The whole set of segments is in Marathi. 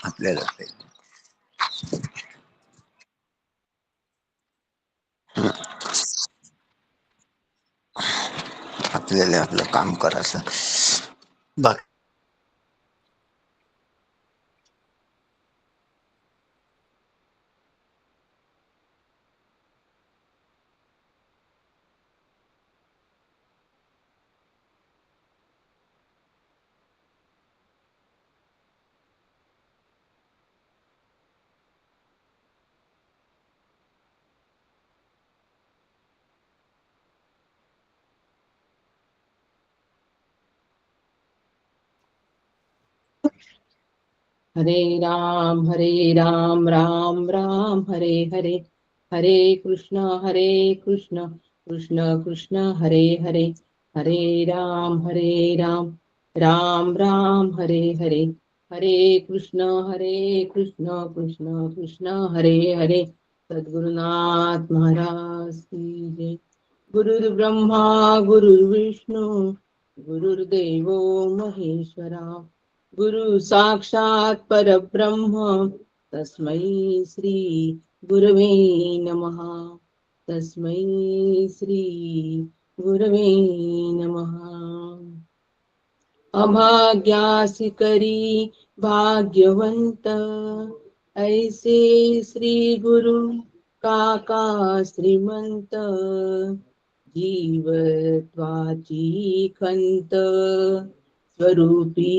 आपल्याला आपल्याला आपलं काम करायचं. बाकी हरे राम राम राम हरे हरे, हरे कृष्ण कृष्ण कृष्ण हरे हरे, हरे राम राम राम हरे हरे, हरे कृष्ण कृष्ण कृष्ण हरे हरे. सद्गुरुनाथ महाराज की जय. गुरुर्ब्रह्मा गुरुर्विष्णू गुरुर्देवो महेश्वरा, गुरु साक्षात परब्रह्म तस्मै श्री गुरवे नमः, तस्मै श्री गुरवे नमः. अभाग्यासी करी भाग्यवंत, ऐसे श्री गुरु काका श्रीमंत, जीवत्वाची खंत स्वरूपी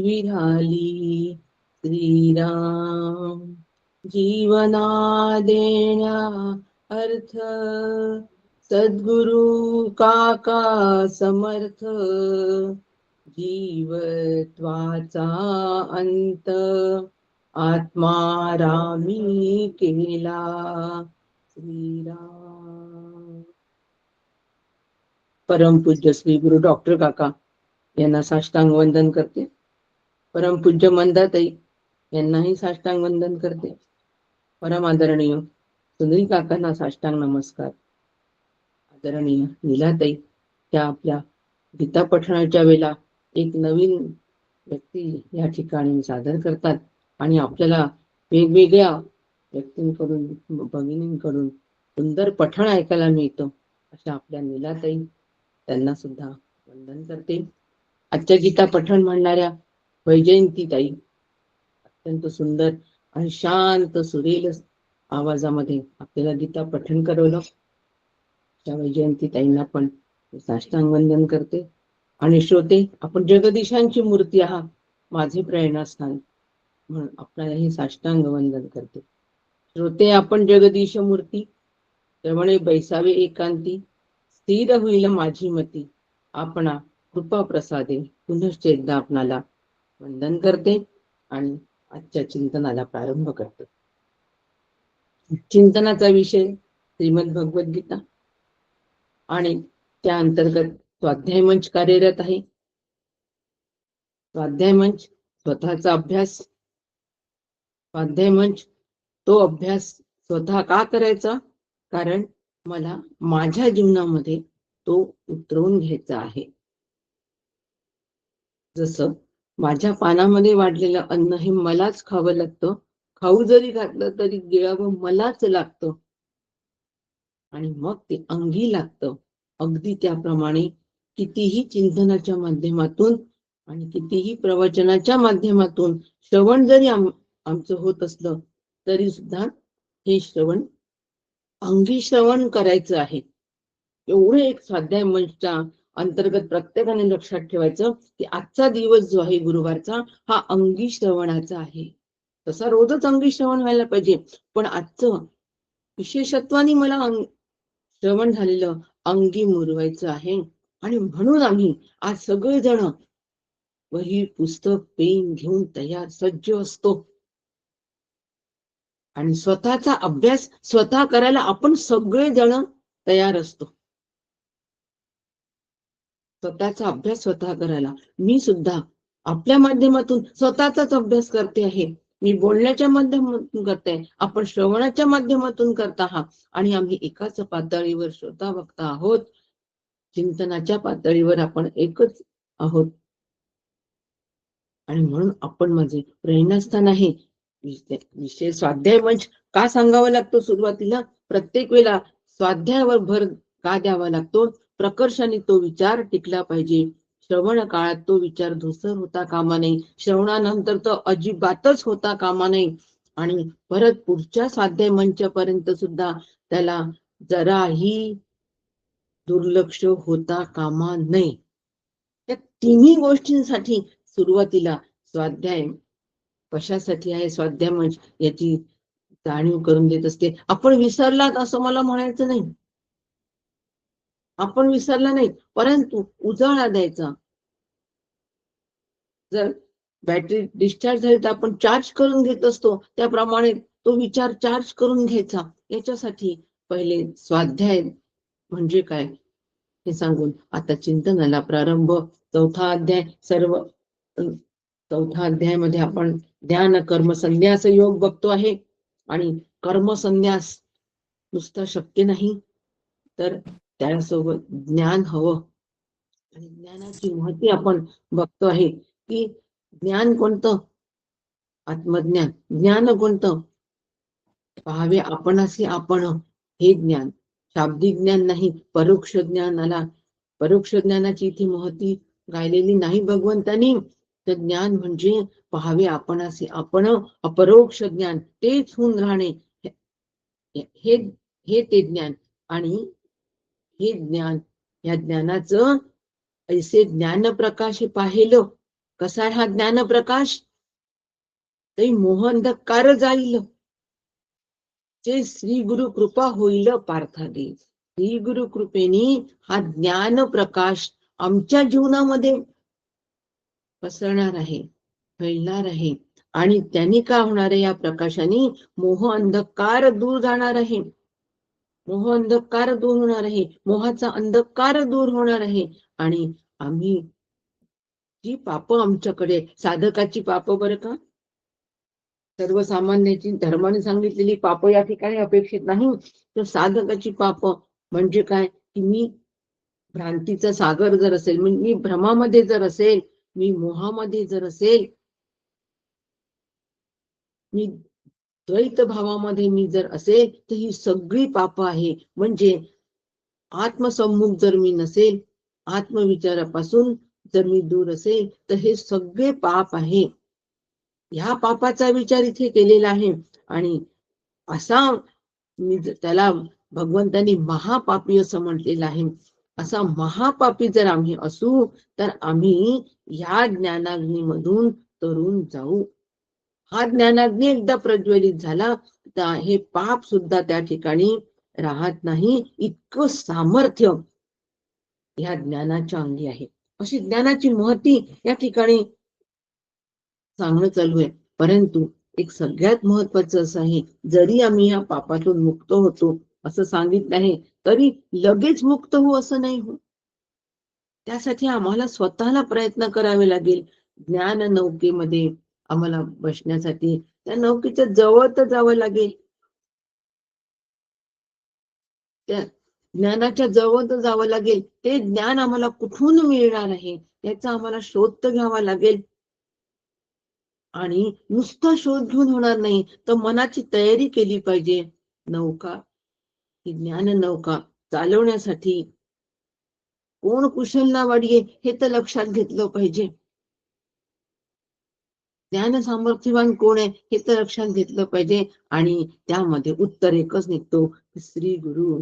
विराली श्रीराम. जीवना देण्या अर्थ सद्गुरु काका समर्थ, जीवत्वाचा अंत आत्मा रामी केला श्रीराम. परमपूज्य श्री गुरु डॉक्टर काका यांना साष्टांग वंदन करते. परमपूज्य मंदाताई यांनाही साष्टांग वंदन करते. परम आदरणीय सुनील काकांना साष्टांग नमस्कार. आदरणीय नीलाताई त्या आपल्या गीता पठणाच्या वेळेला एक नवीन व्यक्ती या ठिकाणी सादर करतात आणि आपल्याला वेगवेगळ्या व्यक्तींकडून भगिनींकडून सुंदर पठण ऐकायला मिळतं. अशा आपल्या नीलाताई त्यांना सुद्धा वंदन करते. आजच्या गीता पठण म्हणणाऱ्या वैजयंतीताई अत्यंत सुंदर आणि शांत सुरेल आवाजामध्ये आपल्याला गीता पठण करवलं. त्या वैजयंतीताईंना पण साष्टांग वंदन करते. आणि श्रोते, आपण जगदीशांची मूर्ती आहात, माझे प्रेरणास्थान म्हणून आपल्यालाही साष्टांग वंदन करते. श्रोते, आपण जगदीश मूर्ती, श्रवणे बैसावे एकांती, स्थिर होईल माझी मती, आपणा कृपा प्रसादे पुनश्च एकदा आपणाला वंदन करते आणि आजच्या चिंतनाला प्रारंभ करते. चिंतनाचा विषय श्रीमद भगवद्गीता आणि त्या अंतर्गत स्वाध्याय मंच कार्यरत आहे. स्वाध्याय मंच स्वतःचा अभ्यास, स्वाध्याय मंच तो अभ्यास स्वतः का करायचा? कारण मला माझ्या जीवनामध्ये तो उतरवून घ्यायचा आहे. जसं माझ्या पानामध्ये वाढलेलं अन्न हे मलाच खावं लागतं, खाऊ जरी घातलं तरी गिळावं मलाच लागतं आणि मग ते अंगी लागतं. अगदी त्याप्रमाणे कितीही चिंतनाच्या माध्यमातून आणि कितीही प्रवचनाच्या माध्यमातून श्रवण जरी आमचं होत असलं तरी सुद्धा हे श्रवण अंगी श्रवण करायचं आहे. एवढं एक स्वाध्याय मंचच्या अंतर्गत प्रत्येकाने लक्षात ठेवायचं की आजचा दिवस जो आहे गुरुवारचा हा अंगी श्रवणाचा आहे. तसा रोजच अंगी श्रवण व्हायला पाहिजे, पण आजचं विशेषत्वाने मला श्रवण झालेलं अंगी मुरवायचं आहे. आणि म्हणून आम्ही आज सगळेजण वही पुस्तक पेन घेऊन तयार सज्ज असतो आणि स्वतःचा अभ्यास स्वतः करायला आपण सगळेजण तयार असतो. स्वतःचा अभ्यास स्वतः करायला मी सुद्धा आपल्या माध्यमातून स्वतःचाच अभ्यास करते आहे. मी बोलण्याच्या माध्यमातून करते, आपण श्रवणाच्या माध्यमातून करत आहात, आणि आम्ही एकाच पातळीवर श्रोता बघता आहोत. चिंतनाच्या पातळीवर आपण एकच आहोत. आणि म्हणून आपण माझे प्रेरणास्थान आहे. विषय स्वाध्याय मंच का सांगावा लागतो सुरुवातीला? प्रत्येक वेळेला स्वाध्यायावर भर का द्यावा लागतो? प्रकर्षाने तो विचार टिकला पाहिजे. श्रवण काळात तो विचार धुसर होता कामा नये, श्रवणानंतर तो अजिबातच होता कामा नये, आणि परत पुढच्या स्वाध्याय मंचापर्यंत सुद्धा त्याला जराही दुर्लक्ष होता कामा नये. या तिन्ही गोष्टींसाठी सुरुवातीला स्वाध्याय कशासाठी आहे, स्वाध्याय मंच याची जाणीव करून देत असते. आपण विसरलात असं मला म्हणायचं नाही, आपण विसरला नाही, परंतु उजाळा द्यायचा. जर बॅटरी डिस्चार्ज झाली तर आपण चार्ज करून घेत असतो, त्याप्रमाणे तो विचार चार्ज करून घ्यायचा. याच्यासाठी पहिले स्वाध्याय म्हणजे काय हे सांगून आता चिंतनाला प्रारंभ. चौथा अध्याय चौथा अध्यायामध्ये आपण ध्यान कर्म संन्यास योग बघतो आहे. आणि कर्म संन्यास नुसतं शक्य नाही, तर त्यासोबत ज्ञान हवं. आणि ज्ञानाची महती आपण बघतो आहे की ज्ञान कोणतं? आत्मज्ञान. ज्ञान कोणतं? पाहावे आपणासी आपण, हे ज्ञान. शाब्दिक ज्ञान नाही, परोक्ष ज्ञानाला. परोक्ष ज्ञानाची इथे महती गायलेली नाही भगवंतानी. तर ज्ञान म्हणजे पाहावे आपणासी आपण, अपरोक्ष ज्ञान, तेच होऊन राहणे, हे हे ते ज्ञान. आणि हे ज्ञान, या ज्ञानाचं ऐसे ज्ञान प्रकाश पाहिलं. कसा आहे हा ज्ञान प्रकाश? ते मोह अंधकार जाईल, जे श्री गुरु कृपा होईल पार्थाने. श्री गुरु कृपेनी हा ज्ञान प्रकाश आमच्या जीवनामध्ये पसरणार आहे, फैलणार आहे. आणि त्यांनी काय होणार आहे? या प्रकाशाने मोह अंधकार दूर जाणार आहे, मोह अंधकार दूर होणार आहे, मोहाचा अंधकार दूर होणार आहे. आणि आम्ही जी पाप आमच्याकडे, साधकाची पाप बरं का, सर्वसामान्याची धर्माने सांगितलेली पाप या ठिकाणी अपेक्षित नाही. तर साधकाची पाप म्हणजे काय? की मी भ्रांतीचा सागर जर असेल, मी भ्रमामध्ये जर असेल, मी मोहामध्ये जर असेल, मी द्वैत भावामध्ये मी जर असेल, तर ही सगळी पाप आहे. म्हणजे आत्मसम्मुख जर मी नसेल, आत्मविचारापासून जर मी दूर असेल, तर हे सगळे पाप आहे. ह्या पापाचा विचार इथे केलेला आहे. आणि असा मी त्याला भगवंतांनी महापापी असं म्हटलेलं आहे. असा महापापी जर आम्ही असू, तर आम्ही ह्या ज्ञानाग्नीमधून तरून जाऊ. हा ज्ञानाग्नी एकदा प्रज्वलित झाला तर हे पाप सुद्धा त्या ठिकाणी राहत नाही. इतकं सामर्थ्य ह्या ज्ञानाच्या अंगी आहे. अशी ज्ञानाची महती या ठिकाणी सांगणं चालू आहे. परंतु एक सगळ्यात महत्वाचं असं आहे, जरी आम्ही या पापातून मुक्त होतो असं सांगितलं आहे, तरी लगेच मुक्त हो असं नाही हो. त्यासाठी आम्हाला स्वतःला प्रयत्न करावे लागेल. ज्ञान नौकेमध्ये आम्हाला बसण्यासाठी त्या नौकेच्या जवळ तर जावं लागेल, त्या ज्ञानाच्या जवळ तर जावं लागेल. ते ज्ञान आम्हाला कुठून मिळणार आहे याचा आम्हाला शोध तर घ्यावा लागेल. आणि नुसता शोध घेऊन होणार नाही, तर मनाची तयारी केली पाहिजे. नौका, ही ज्ञान नौका चालवण्यासाठी कोण कुशल नावाडी आहे हे तर लक्षात घेतलं पाहिजे. ज्ञान सामर्थ्यवान कोण आहे हे तर लक्षात घेतलं पाहिजे. आणि त्यामध्ये उत्तर एकच निघतो, श्री गुरु.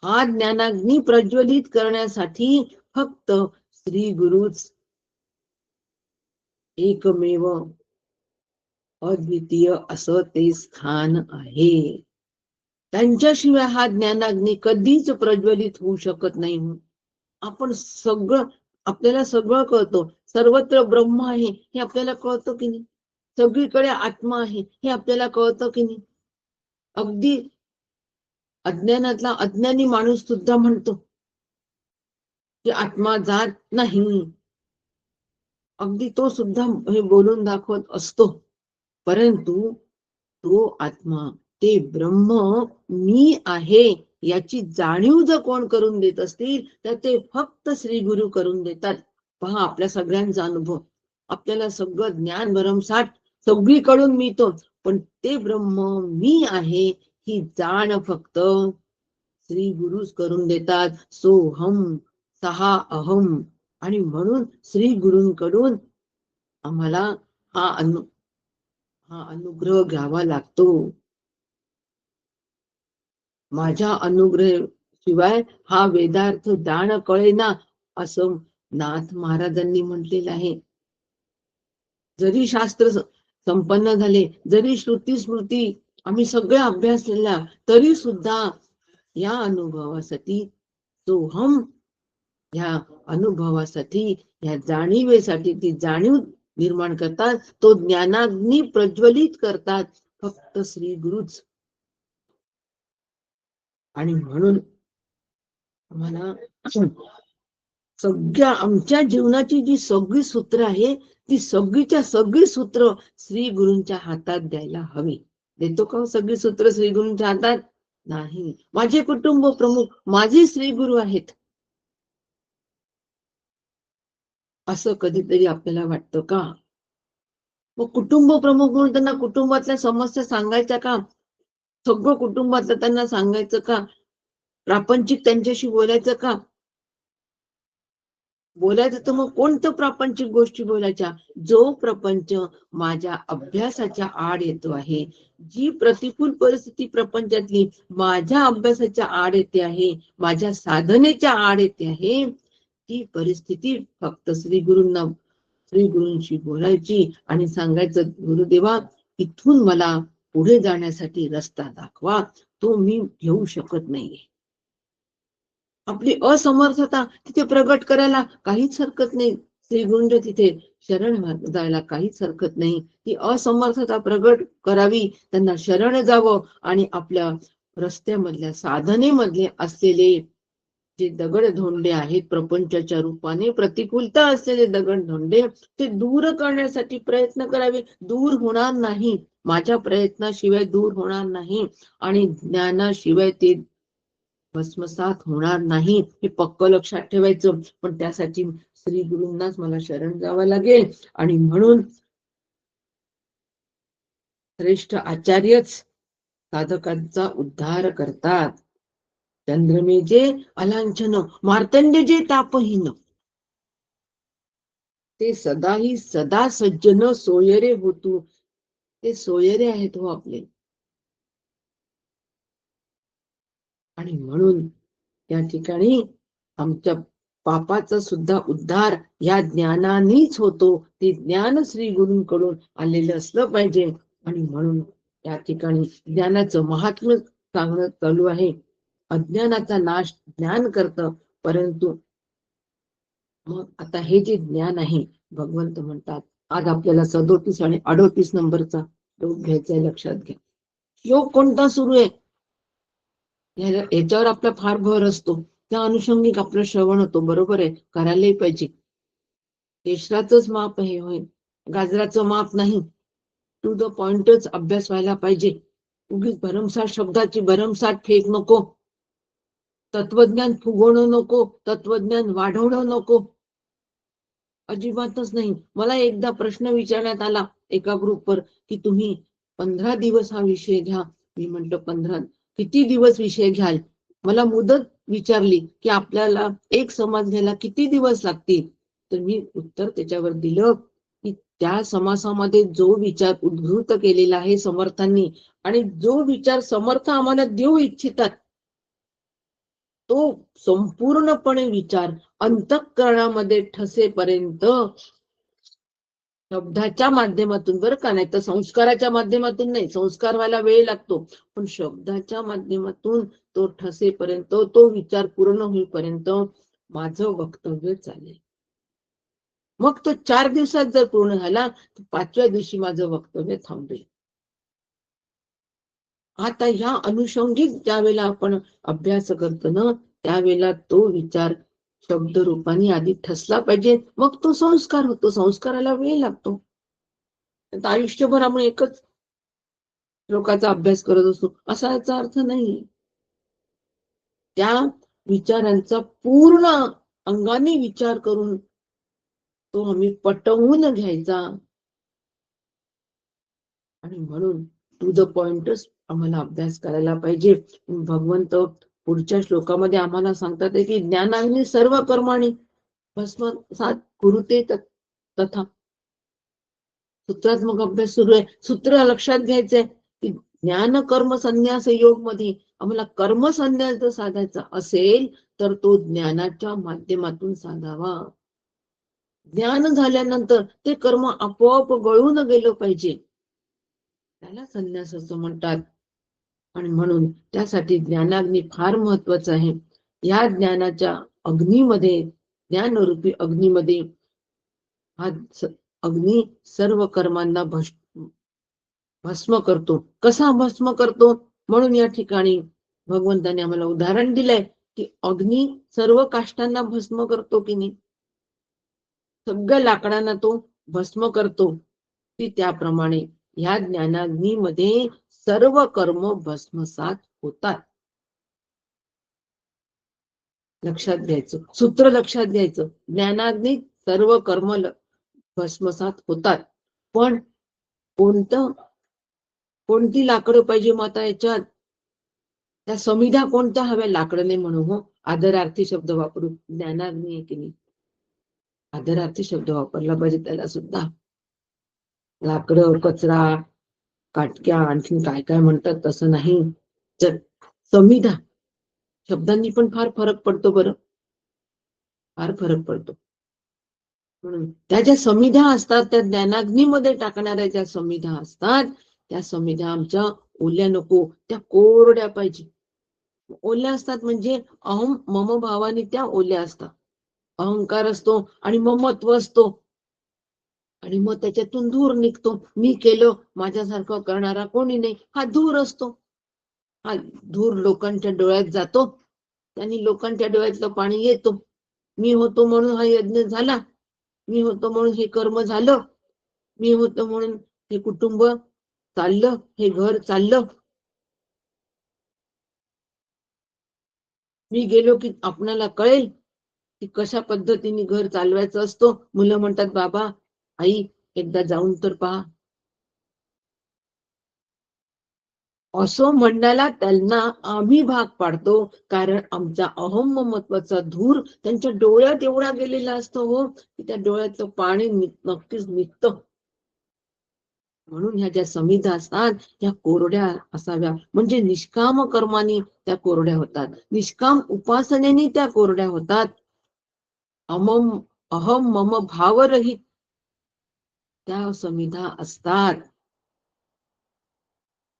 हा ज्ञानाग्नी प्रज्वलित करण्यासाठी फक्त श्री गुरुच एकमेव अद्वितीय असं ते स्थान आहे. त्यांच्याशिवाय हा ज्ञानाग्नी कधीच प्रज्वलित होऊ शकत नाही. आपण सगळं, आपल्याला सगळं कळतं, सर्वत्र ब्रह्म आहे हे आपल्याला कळतं की नाही? सगळीकडे आत्मा आहे हे आपल्याला कळतं की नाही? अगदी अज्ञानातला अज्ञानी माणूस सुद्धा म्हणतो की आत्मा जात नाही. अगदी तो सुद्धा हे बोलून दाखवत असतो, परंतु तो आत्मा, ते ब्रह्म मी आहे याची जाणीव जर कोण करून देत असतील तर ते फक्त श्री गुरु करून देतात. पहा आपल्या सगळ्यांचा अनुभव, आपल्याला सगळं ज्ञान भरमसाठ सगळीकडून मिळतो, पण ते ब्रह्म मी आहे ही जाण फक्त श्री गुरुच करून देतात. सोहम सहा अहम. आणि म्हणून श्री गुरूंकडून आम्हाला हा अनुग्रह घ्यावा लागतो. माझ्या अनुग्रह शिवाय हा वेदार्थ जाण कळेना असं नाथ महाराजांनी म्हटलेलं आहे. जरी शास्त्र संपन्न झाले, जरी श्रुती स्मृती आम्ही सगळे अभ्यासलेला, तरी सुद्धा या अनुभवासाठी सोहम, ह्या अनुभवासाठी, ह्या जाणीवेसाठी, ती जाणीव निर्माण करतात, तो ज्ञानाग्नी प्रज्वलित करतात फक्त श्री गुरुच. आणि म्हणून आम्हाला सगळ्या आमच्या जीवनाची जी सगळी सूत्र आहे, ती सगळीच्या सगळी सूत्र श्री गुरूंच्या हातात द्यायला हवी. देतो का सगळी सूत्र श्री गुरूंच्या हातात? नाही. माझे कुटुंब प्रमुख माझे श्री गुरु आहेत असं कधीतरी आपल्याला वाटतं का? मग कुटुंब प्रमुख म्हणून त्यांना कुटुंबातल्या समस्या सांगायच्या का? सगळं कुटुंबातलं त्यांना सांगायचं का? प्रापंचिक त्यांच्याशी बोलायचं का? बोलायचं तर मग कोणतं प्रापंचिक गोष्टी बोलायच्या? जो प्रपंच माझ्या अभ्यासाच्या आड येतो आहे, जी प्रतिकूल परिस्थिती प्रपंचातली माझ्या अभ्यासाच्या आड येते आहे, माझ्या साधनेच्या आड येते आहे, ती परिस्थिती फक्त श्री गुरूंशी बोलायची आणि सांगायचं, गुरुदेवा इथून मला पुढे जाण्यासाठी रस्ता दाखवा, तो मी घेऊ शकत नाहीये. आपली असमर्थता तिथे प्रगट करायला काहीच हरकत नाही. श्री गुरूंच्या तिथे शरण जायला काहीच हरकत नाही. ती असमर्थता प्रगट करावी, त्यांना शरण जावं आणि आपल्या रस्त्यामधल्या साधनेमधले असलेले जे दगडधोंडे आहेत, प्रपंचाच्या रूपाने प्रतिकूलता असलेले दगडधोंडे, ते दूर करण्यासाठी प्रयत्न करावे. दूर होणार नाही, माझ्या प्रयत्नाशिवाय दूर होणार नाही आणि ज्ञानाशिवाय ते भस्मसात होणार नाही, हे पक्क लक्षात ठेवायचं. पण त्यासाठी श्री गुरूंनाच मला शरण जावं लागेल. आणि म्हणून श्रेष्ठ आचार्यच साधकांचा उद्धार करतात. चंद्रमे जे अलांछन, मार्तंड जे तापहीन, ते सदाही सदा सज्जन सोयरे होतू. ते सोयरे आहेत हो आपले. आणि म्हणून या ठिकाणी आमच्या पापाचा सुद्धा उद्धार या ज्ञानानेच होतो. ते ज्ञान श्री गुरूंकडून आलेलं असलं पाहिजे. आणि म्हणून या ठिकाणी ज्ञानाचं महात्म्य सांगणं चालू आहे. अज्ञानाचा नाश ज्ञान करतं. परंतु मग आता हे जे ज्ञान आहे, भगवंत म्हणतात, आज आपल्याला 37 आणि 38 नंबरचा श्लोक घ्यायचा आहे, लक्षात घ्या. श्लोक कोणता सुरू आहे याच्यावर आपला फार भर असतो. त्या अनुषंगिक आपलं श्रवण होतो. बरोबर आहे, करायलाही पाहिजे. केशराचंच माप हे होय, गाजराचं माप नाही. टू द पॉइंटच अभ्यास व्हायला पाहिजे. उगीच भरमसाठ शब्दाची भरमसाठ फेक नको. तत्वज्ञान फुगवणं नको, तत्वज्ञान वाढवणं नको, अजिबातच नाही. मला एकदा प्रश्न विचारण्यात आला एका ग्रुपवर की तुम्ही 15 दिवस हा विषय घ्या. मी म्हंटल 15 किती दिवस विषय घ्याल? मला मुदत विचारली की आपल्याला एक समाज घ्यायला किती दिवस लागतील? तर मी उत्तर त्याच्यावर दिलं की त्या समासामध्ये जो विचार उद्भूत केलेला आहे समर्थांनी, आणि जो विचार समर्थ आम्हाला देऊ इच्छितात, तो संपूर्णपणे विचार अंतःकरणामध्ये ठसेपर्यंत शब्दाच्या माध्यमातून, बरं का, नाही तर संस्काराच्या माध्यमातून नाही, संस्कार व्हायला वेळ लागतो, पण शब्दाच्या माध्यमातून तो ठसेपर्यंत, तो विचार पूर्ण होईपर्यंत माझं वक्तव्य चालेल. मग तो 4 दिवसात जर पूर्ण झाला तर 5व्या दिवशी माझं वक्तव्य थांबेल. आता ह्या अनुषंगिक ज्या वेळेला आपण अभ्यास करतो ना, त्यावेळेला तो विचार शब्द रूपाने आधी ठसला पाहिजे, मग तो संस्कार होतो. संस्काराला वेळ लागतो. आता आयुष्यभर आपण एकच श्लोकाचा अभ्यास करत असतो असा याचा अर्थ नाही. त्या विचारांचा पूर्ण अंगाने विचार करून तो आम्ही पटवून घ्यायचा. आणि म्हणून टू द पॉइंटच आम्हाला अभ्यास करायला पाहिजे. भगवंत पुढच्या श्लोकामध्ये आम्हाला सांगतात की ज्ञानाग्नी सर्व कर्माणी भस्मसात कुरुते तथा. सूत्रात्मक अभ्यास सुरू आहे. सूत्र लक्षात घ्यायचंय की ज्ञान कर्म संन्यास योग मध्ये आम्हाला कर्म संन्यास जर साधायचा असेल तर तो ज्ञानाच्या माध्यमातून साधावा. ज्ञान झाल्यानंतर ते कर्म आपोआप गळून गेलं पाहिजे, त्याला संन्यास असं म्हणतात. आणि म्हणून त्यासाठी ज्ञानाग्नी फार महत्वाचं आहे. या ज्ञानाच्या अग्नीमध्ये, ज्ञानरूपी अग्नीमध्ये हा अग्नी सर्व कर्मांना भस्म करतो. कसा भस्म करतो? म्हणून या ठिकाणी भगवंताने आम्हाला उदाहरण दिलंय की अग्नी सर्व काष्टांना भस्म करतो की नाही, सगळ्या लाकडांना तो भस्म करतो, की त्याप्रमाणे ह्या ज्ञानाग्नीमध्ये सर्व कर्म भस्मसात होतात. लक्षात घ्यायचं, सूत्र लक्षात घ्यायचं. ज्ञानाग्नी सर्व कर्म भस्मसात होतात. पण कोणती लाकडं पाहिजे मग आता याच्यात? त्या समिधा कोणत्या हव्या? लाकडं नाही म्हणू हो, आदरार्थी शब्द वापरू. ज्ञानाग्नी आहे की नाही, आदरार्थी शब्द वापरला पाहिजे त्याला सुद्धा. लाकडं, कचरा, काटक्या, आणखीन काय काय म्हणतात तसं नाही. तर समिधा शब्दांनी पण फार फरक पडतो बरं, फार फरक पडतो. म्हणून त्या ज्या समिधा असतात, त्या ज्ञानाग्नीमध्ये टाकणाऱ्या ज्या समिधा असतात, त्या समिधा आमच्या ओल्या नको, त्या कोरड्या पाहिजे. ओल्या असतात म्हणजे अहम मम भावाने त्या ओल्या असतात. अहंकार असतो आणि ममत्व असतो, आणि मग त्याच्यातून धूर निघतो. मी केलं, माझ्यासारखं करणारा कोणी नाही, हा धूर असतो. हा धूर लोकांच्या डोळ्यात जातो, त्यांनी लोकांच्या डोळ्यातलं पाणी येतो. मी होतो म्हणून हा यज्ञ झाला, मी होतो म्हणून हे कर्म झालं, मी होतो म्हणून हे कुटुंब चाललं, हे घर चाललं. मी गेलो की आपणाला कळेल की कशा पद्धतीने घर चालवायचं असतो. मुलं म्हणतात, बाबा आई एकदा जाऊन तर पहा. असं म्हणण्याला त्यांना आम्ही भाग पाडतो, कारण आमचा अहम महत्वाचा धूर त्यांच्या डोळ्यात एवढा गेलेला असतो हो, की त्या डोळ्याचं पाणी नक्कीच निघतं. म्हणून ह्या ज्या समिधा असतात ह्या कोरड्या असाव्या, म्हणजे निष्काम कर्मानी त्या कोरड्या होतात, निष्काम उपासनेने त्या कोरड्या होतात. अहम मम भावरहित त्या समिधा असतात.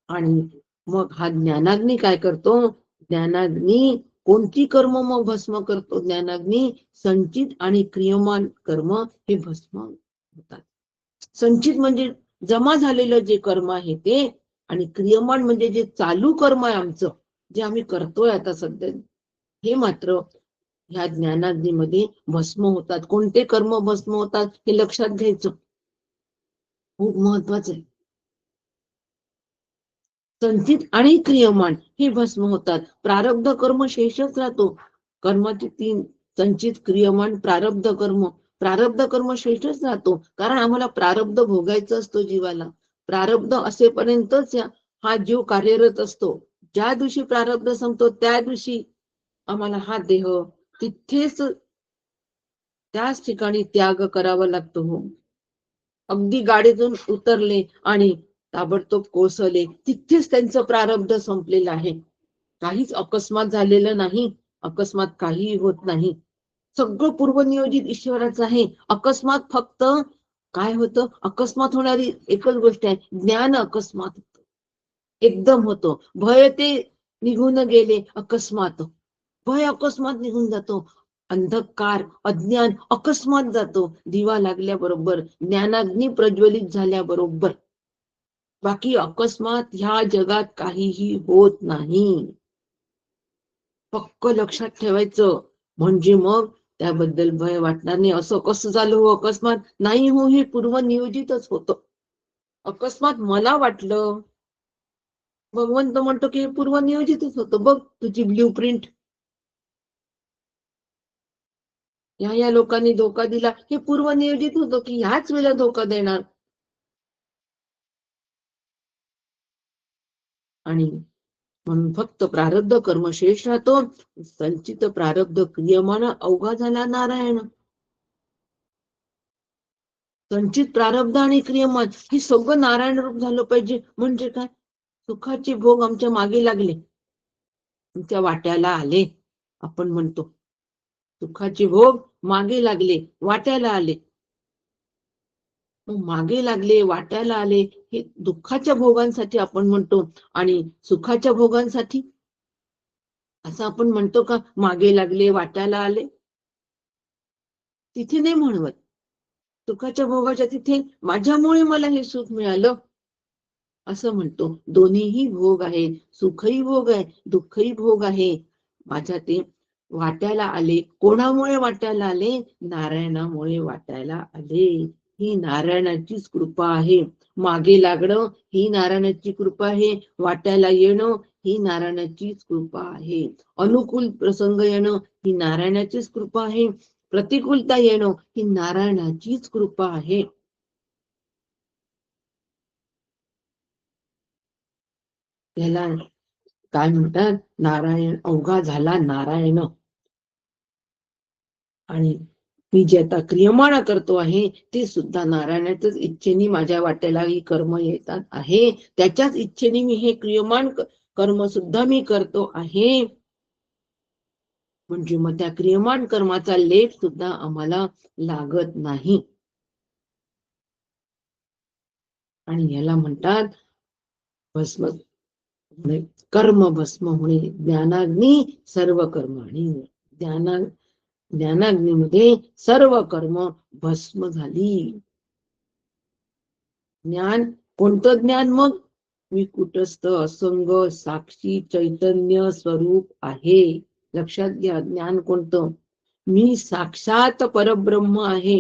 आणि मग हा ज्ञानाग्नी काय करतो? ज्ञानाग्नी कोणती कर्म मग भस्म करतो? ज्ञानाग्नी संचित आणि क्रियमान कर्म हे भस्म होतात. संचित म्हणजे जमा झालेलं जे कर्म आहे ते, आणि क्रियमान म्हणजे जे चालू कर्म आहे आमचं, जे आम्ही करतोय आता सध्या, हे मात्र ह्या ज्ञानाग्नीमध्ये भस्म होतात. कोणते कर्म भस्म होतात हे लक्षात घ्यायचं, खूप महत्वाचं आहे. संचित आणि क्रियमान हे भस्म होतात. प्रारब्ध कर्म शेषच राहतो. कर्माचे 3: संचित, क्रियमान, प्रारब्ध कर्म. प्रारब्ध कर्म शेषच राहतो, कारण आम्हाला प्रारब्ध भोगायचं असतो जीवाला. प्रारब्ध असेपर्यंतच हा जीव कार्यरत असतो. ज्या दिवशी प्रारब्ध संपतो त्या दिवशी आम्हाला हा देह तिथेच, त्याच ठिकाणी त्याग करावा लागतो हो. अगदी गाडीतून उतरले आणि ताबडतोब कोसळले, तिथेच त्यांचं प्रारब्ध संपलेलं आहे. काहीच अकस्मात झालेलं नाही, अकस्मात काहीही होत नाही. सगळं पूर्वनियोजित ईश्वराचं आहे. अकस्मात फक्त काय होतं? अकस्मात होणारी एकच गोष्ट आहे, ज्ञान अकस्मात होतं, एकदम होतो. भय ते निघून गेले अकस्मात, भय अकस्मात निघून जातो. अंधकार, अज्ञान अकस्मात जातो, दिवा लागल्याबरोबर, ज्ञानाग्नी प्रज्वलित झाल्याबरोबर. बाकी अकस्मात ह्या जगात काहीही होत नाही. पक्क लक्षात ठेवायचं. म्हणजे मग त्याबद्दल भय वाटणार नाही. असं कसं झालं हो अकस्मात? नाही हो, हे पूर्वनियोजितच होतं. अकस्मात मला वाटलं, भगवंत म्हणतो की हे पूर्वनियोजितच होतं. बघ तुझी ब्ल्यू प्रिंट, या लोकांनी धोका दिला, हे पूर्वनियोजित होतं की ह्याच वेळेला धोका देणार. आणि म्हणून फक्त प्रारब्ध कर्म शेष राहतो. संचित प्रारब्ध क्रियमान अवघा झाला नारायण. संचित प्रारब्ध आणि क्रियमान हे सगळं नारायण रूप झालं पाहिजे. म्हणजे काय? सुखाचे भोग आमच्या मागे लागले, आमच्या वाट्याला आले. आपण म्हणतो सुखाचे भोग मागे लागले, वाट्याला आले. मग मागे लागले, वाट्याला आले, हे दुःखाच्या भोगांसाठी आपण म्हणतो. आणि सुखाच्या भोगांसाठी असं आपण म्हणतो का? मागे लागले, वाट्याला आले, तिथे नाही म्हणवत. सुखाच्या भोगाच्या तिथे माझ्यामुळे मला हे सुख मिळालं असं म्हणतो. दोन्हीही भोग आहे, सुखही भोग आहे, दुःखही भोग आहे. माझ्या ते वाट्याला आले. कोणामुळे वाट्याला आले? नारायणामुळे वाट्याला आले. ही नारायणाचीच कृपा आहे. मागे लागणं ही नारायणाची कृपा आहे. वाट्याला येणं ही नारायणाचीच कृपा आहे. अनुकूल प्रसंग येणं ही नारायणाचीच कृपा आहे. प्रतिकूलता येणं ही नारायणाचीच कृपा आहे. त्याला काय म्हणतात? नारायण अवघा झाला नारायण. आणि मी जे आता क्रियमाण करतो आहे ते सुद्धा नारायणाच्याच इच्छेने माझ्या वाट्याला ही कर्म येतात आहे. त्याच्याच इच्छेने मी हे क्रियमाण कर्म सुद्धा मी करतो आहे. म्हणजे मग त्या क्रियमाण कर्माचा लेप सुद्धा आम्हाला लागत नाही. आणि याला म्हणतात भस्म, कर्म भस्म होणे. ज्ञानाग्नी सर्व कर्माणी. ज्ञानाग्नीमध्ये सर्व कर्म भस्म झाली. ज्ञान कोणतं ज्ञान? मग मी कुटस्थ असंग साक्षी चैतन्य स्वरूप आहे. लक्षात घ्या, ज्ञान कोणतं? मी साक्षात परब्रह्म आहे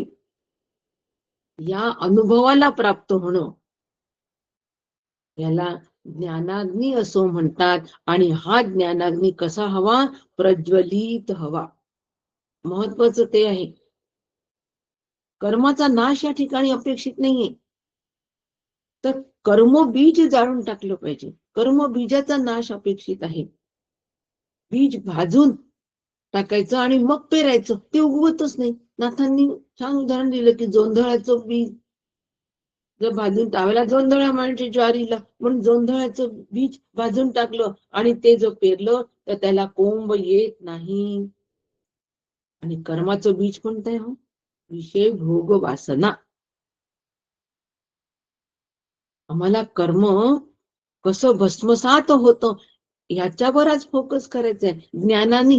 या अनुभवाला प्राप्त होणं, याला ज्ञानाग्नी असो म्हणतात. आणि हा ज्ञानाग्नी कसा हवा? प्रज्वलित हवा. महत्वाचं ते आहे. कर्माचा नाश या ठिकाणी अपेक्षित नाहीये. तर कर्मबीज जाळून टाकलं पाहिजे. कर्मबीजाचा नाश अपेक्षित आहे. बीज भाजून टाकायचं आणि मग पेरायचं, ते उगवतच नाही. नाथांनी छान उदाहरण दिलं की जोंधळाचं बीज जर भाजून, त्यावेळेला जोंधळा म्हणजे ज्वारीला, म्हणून जोंधळाचं बीज भाजून टाकलं आणि ते जर पेरलं तर त्याला कोंब येत नाही. आणि कर्माचं बीज कोणतं आहे? हो, विषय भोग वासना. आम्हाला कर्म कसं भस्मसात होतं याच्यावर आज फोकस करायचा आहे. ज्ञानाने,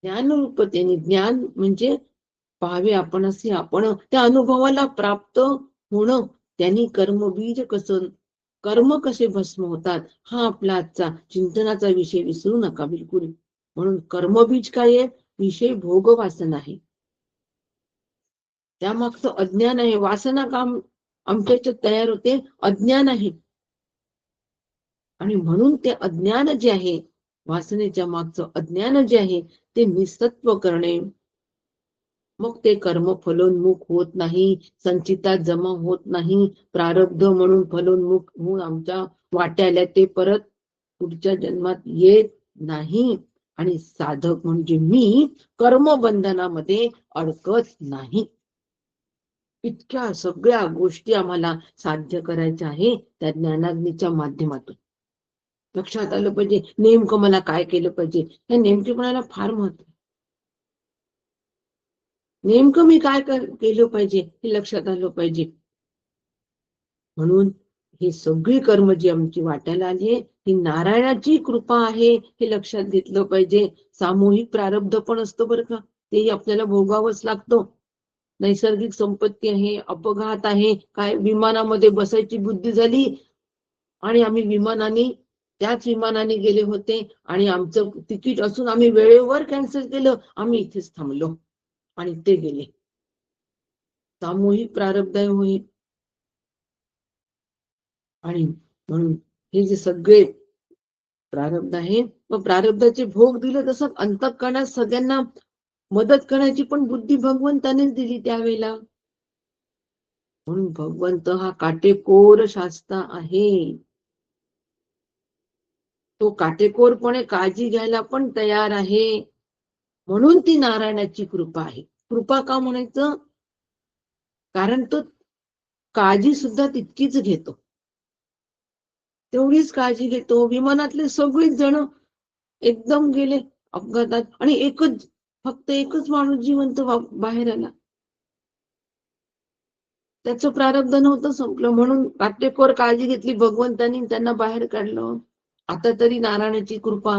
ज्ञानरूपतेने. ज्ञान म्हणजे पाहावे आपण असे आपण त्या अनुभवाला प्राप्त होणं. त्यांनी कर्मबीज कसं, कर्म कसे भस्म होतात, हा आपला आजचा चिंतनाचा विषय विसरू नका बिलकुल. म्हणून कर्मबीज काय आहे? विषय भोग वासना आहे. त्यामागचं अज्ञान आहे. वासना काम आमच्या याच्यात तयार होते, अज्ञान आहे. आणि म्हणून ते अज्ञान जे आहे, वासनेच्या मागचं अज्ञान जे आहे ते निसत्व करणे. मग ते कर्म फलोन्मुख होत नाही, संचितात जमा होत नाही. प्रारब्ध म्हणून फलोन्मुख होऊन आमच्या वाट्याला ते परत पुढच्या जन्मात येत नाही. आणि साधक म्हणजे मी कर्मबंधनामध्ये अडकत नाही. इतक्या सगळ्या गोष्टी आम्हाला साध्य करायच्या आहे त्या ज्ञानाग्नीच्या माध्यमातून. लक्षात आलं पाहिजे नेमकं मला काय केलं पाहिजे. या नेमकेपणाला फार महत्व. नेमकं मी काय केलं पाहिजे हे लक्षात आलं पाहिजे. म्हणून ही सगळी कर्म जी आमची वाट्याला आली आहे ही नारायणाची कृपा आहे हे लक्षात घेतलं पाहिजे. सामूहिक प्रारब्ध पण असतं बरं का, तेही आपल्याला भोगावंच लागतं. नैसर्गिक संपत्ती आहे, अपघात आहे, काय विमानामध्ये बसायची बुद्धी झाली आणि आम्ही विमानाने त्याच विमानाने गेले होते आणि आमचं तिकीट असून आम्ही वेळेवर कॅन्सल केलं, आम्ही इथेच थांबलो आणि ते गेले. सामूहिक प्रारब्ध होईल. आणि म्हणून हे जे सगळे प्रारब्ध आहे, व प्रारब्धाचे भोग दिले तसं अंतःकरणात सगळ्यांना मदत करण्याची पण बुद्धी भगवंतानेच दिली त्यावेळेला. म्हणून भगवंत हा काटेकोर शास्ता आहे. तो काटेकोरपणे काळजी घ्यायला पण तयार आहे. म्हणून ती नारायणाची कृपा आहे. कृपा का म्हणायचं? कारण तो काळजी सुद्धा तितकीच घेतो. तेवढीच काळजी घेतो. विमानातले सगळेच जण एकदम गेले अपघातात आणि फक्त एकच माणूस जिवंत बाहेर आला. त्याचं प्रारब्ध नव्हतं संपलं, म्हणून काटेकोर काळजी घेतली भगवंतानी, त्यांना बाहेर काढलं. आता तरी नारायणाची कृपा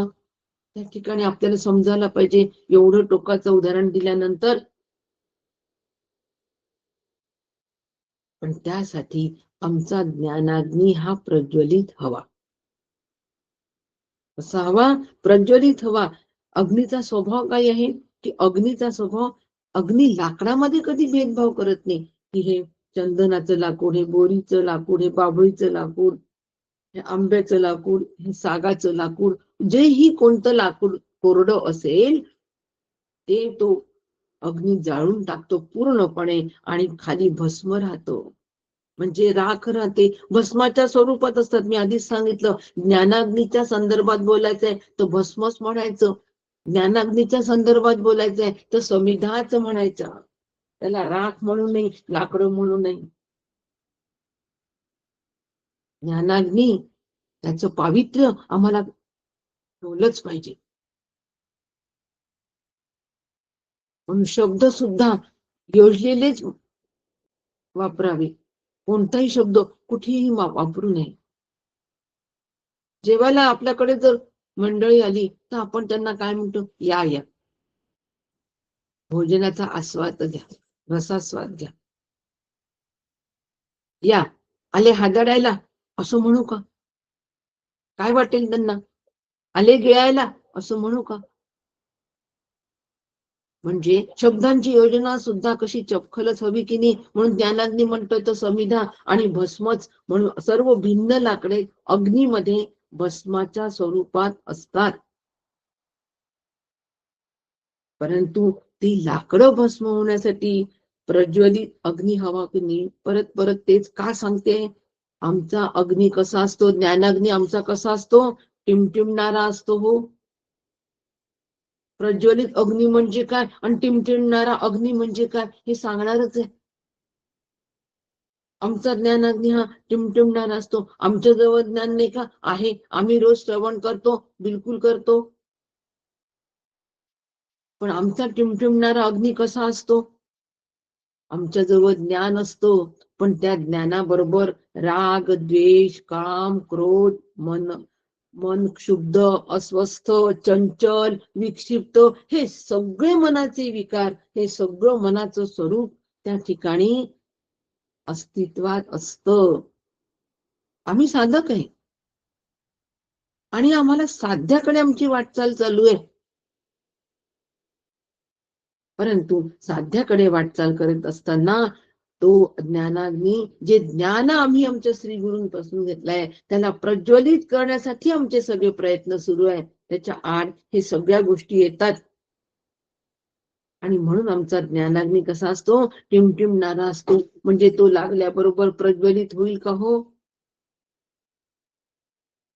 त्या ठिकाणी आपल्याला समजायला पाहिजे. एवढं टोकाचं उदाहरण दिल्यानंतर पण त्यासाठी आमचा ज्ञानाग्नी हा प्रज्वलित हवा. कसा हवा? प्रज्वलित हवा. अग्नीचा स्वभाव काय आहे की अग्नीचा स्वभाव, अग्नी लाकडामध्ये कधी भेदभाव करत नाही की हे चंदनाचं लाकूड, हे बोरीचं लाकूड, हे बाभळीचं लाकूड, हे आंब्याचं लाकूड, हे सागाचं लाकूड, जेही कोणतं लाकूड कोरडं असेल ते तो अग्नी जाळून टाकतो पूर्णपणे आणि खाली भस्म राहतो. म्हणजे राख राहते, भस्माच्या स्वरूपात असतात. मी आधीच सांगितलं, ज्ञानाग्नीच्या संदर्भात बोलायचंय तर भस्मच म्हणायचं, ज्ञानाग्नीच्या संदर्भात बोलायचंय तर समिधाच म्हणायचं. त्याला राख म्हणू नये, लाकडं म्हणू नये. ज्ञानाग्नी त्याचं पावित्र्य आम्हाला ठेवलंच पाहिजे. म्हणून शब्द सुद्धा योजलेलेच वापरावे. कोणताही शब्द कुठेही वापरू नये. जेवायला आपल्याकडे जर मंडळी आली तर आपण त्यांना काय म्हणतो? या या. भोजनाचा आस्वाद घ्या, रसास्वाद घ्या. या, आले हादडायला असं म्हणू का? काय वाटेल त्यांना? आले गिळायला असं म्हणू का? म्हणजे शब्दांची योजना सुद्धा कशी चपखलच हवी की नाही. म्हणून ज्ञानाग्नी म्हणतोय तर समिधा आणि भस्मच, म्हणून सर्व भिन्न लाकडे अग्नीमध्ये भस्माच्या स्वरूपात असतात. परंतु ती लाकडं भस्म होण्यासाठी प्रज्वलित अग्नी हवा की नाही. परत परत तेच का सांगते? आमचा अग्नी कसा असतो? ज्ञानाग्नी आमचा कसा असतो? टिमटिमणारा असतो. हो, प्रज्वलित अग्नी म्हणजे काय आणि टिमटिमणारा अग्नी म्हणजे काय हे सांगणारच आहे. आमचा ज्ञानाग्नी हा टिमटिमणारा असतो. आमच्या जवळ ज्ञान नाही का? आहे. आम्ही रोज श्रवण करतो, बिलकुल करतो. पण आमचा टिमटिमणारा अग्नी कसा असतो? आमच्या जवळ ज्ञान असतो, पण त्या ज्ञानाबरोबर राग, द्वेष, काम, क्रोध, मन क्षुब्ध, अस्वस्थ, चंचल, विक्षिप्त, हे सगळे मनाचे विकार, हे सगळं मनाचं स्वरूप त्या ठिकाणी अस्तित्वात असतं. आम्ही साधक आहे आणि आम्हाला साध्याकडे आमची वाटचाल चालू आहे. परंतु साध्याकडे वाटचाल करत असताना तो ज्ञानाग्नी, जे ज्ञान आम्ही आमच्या श्री गुरूंपासून घेतलाय, त्याला प्रज्वलित करण्यासाठी आमचे सगळे प्रयत्न सुरू आहेत. त्याच्या आड हे सगळ्या गोष्टी येतात. आणि म्हणून आमचा ज्ञानाग्नी कसा असतो? टिमटिमणारा असतो. म्हणजे तो लागल्याबरोबर प्रज्वलित होईल का? हो,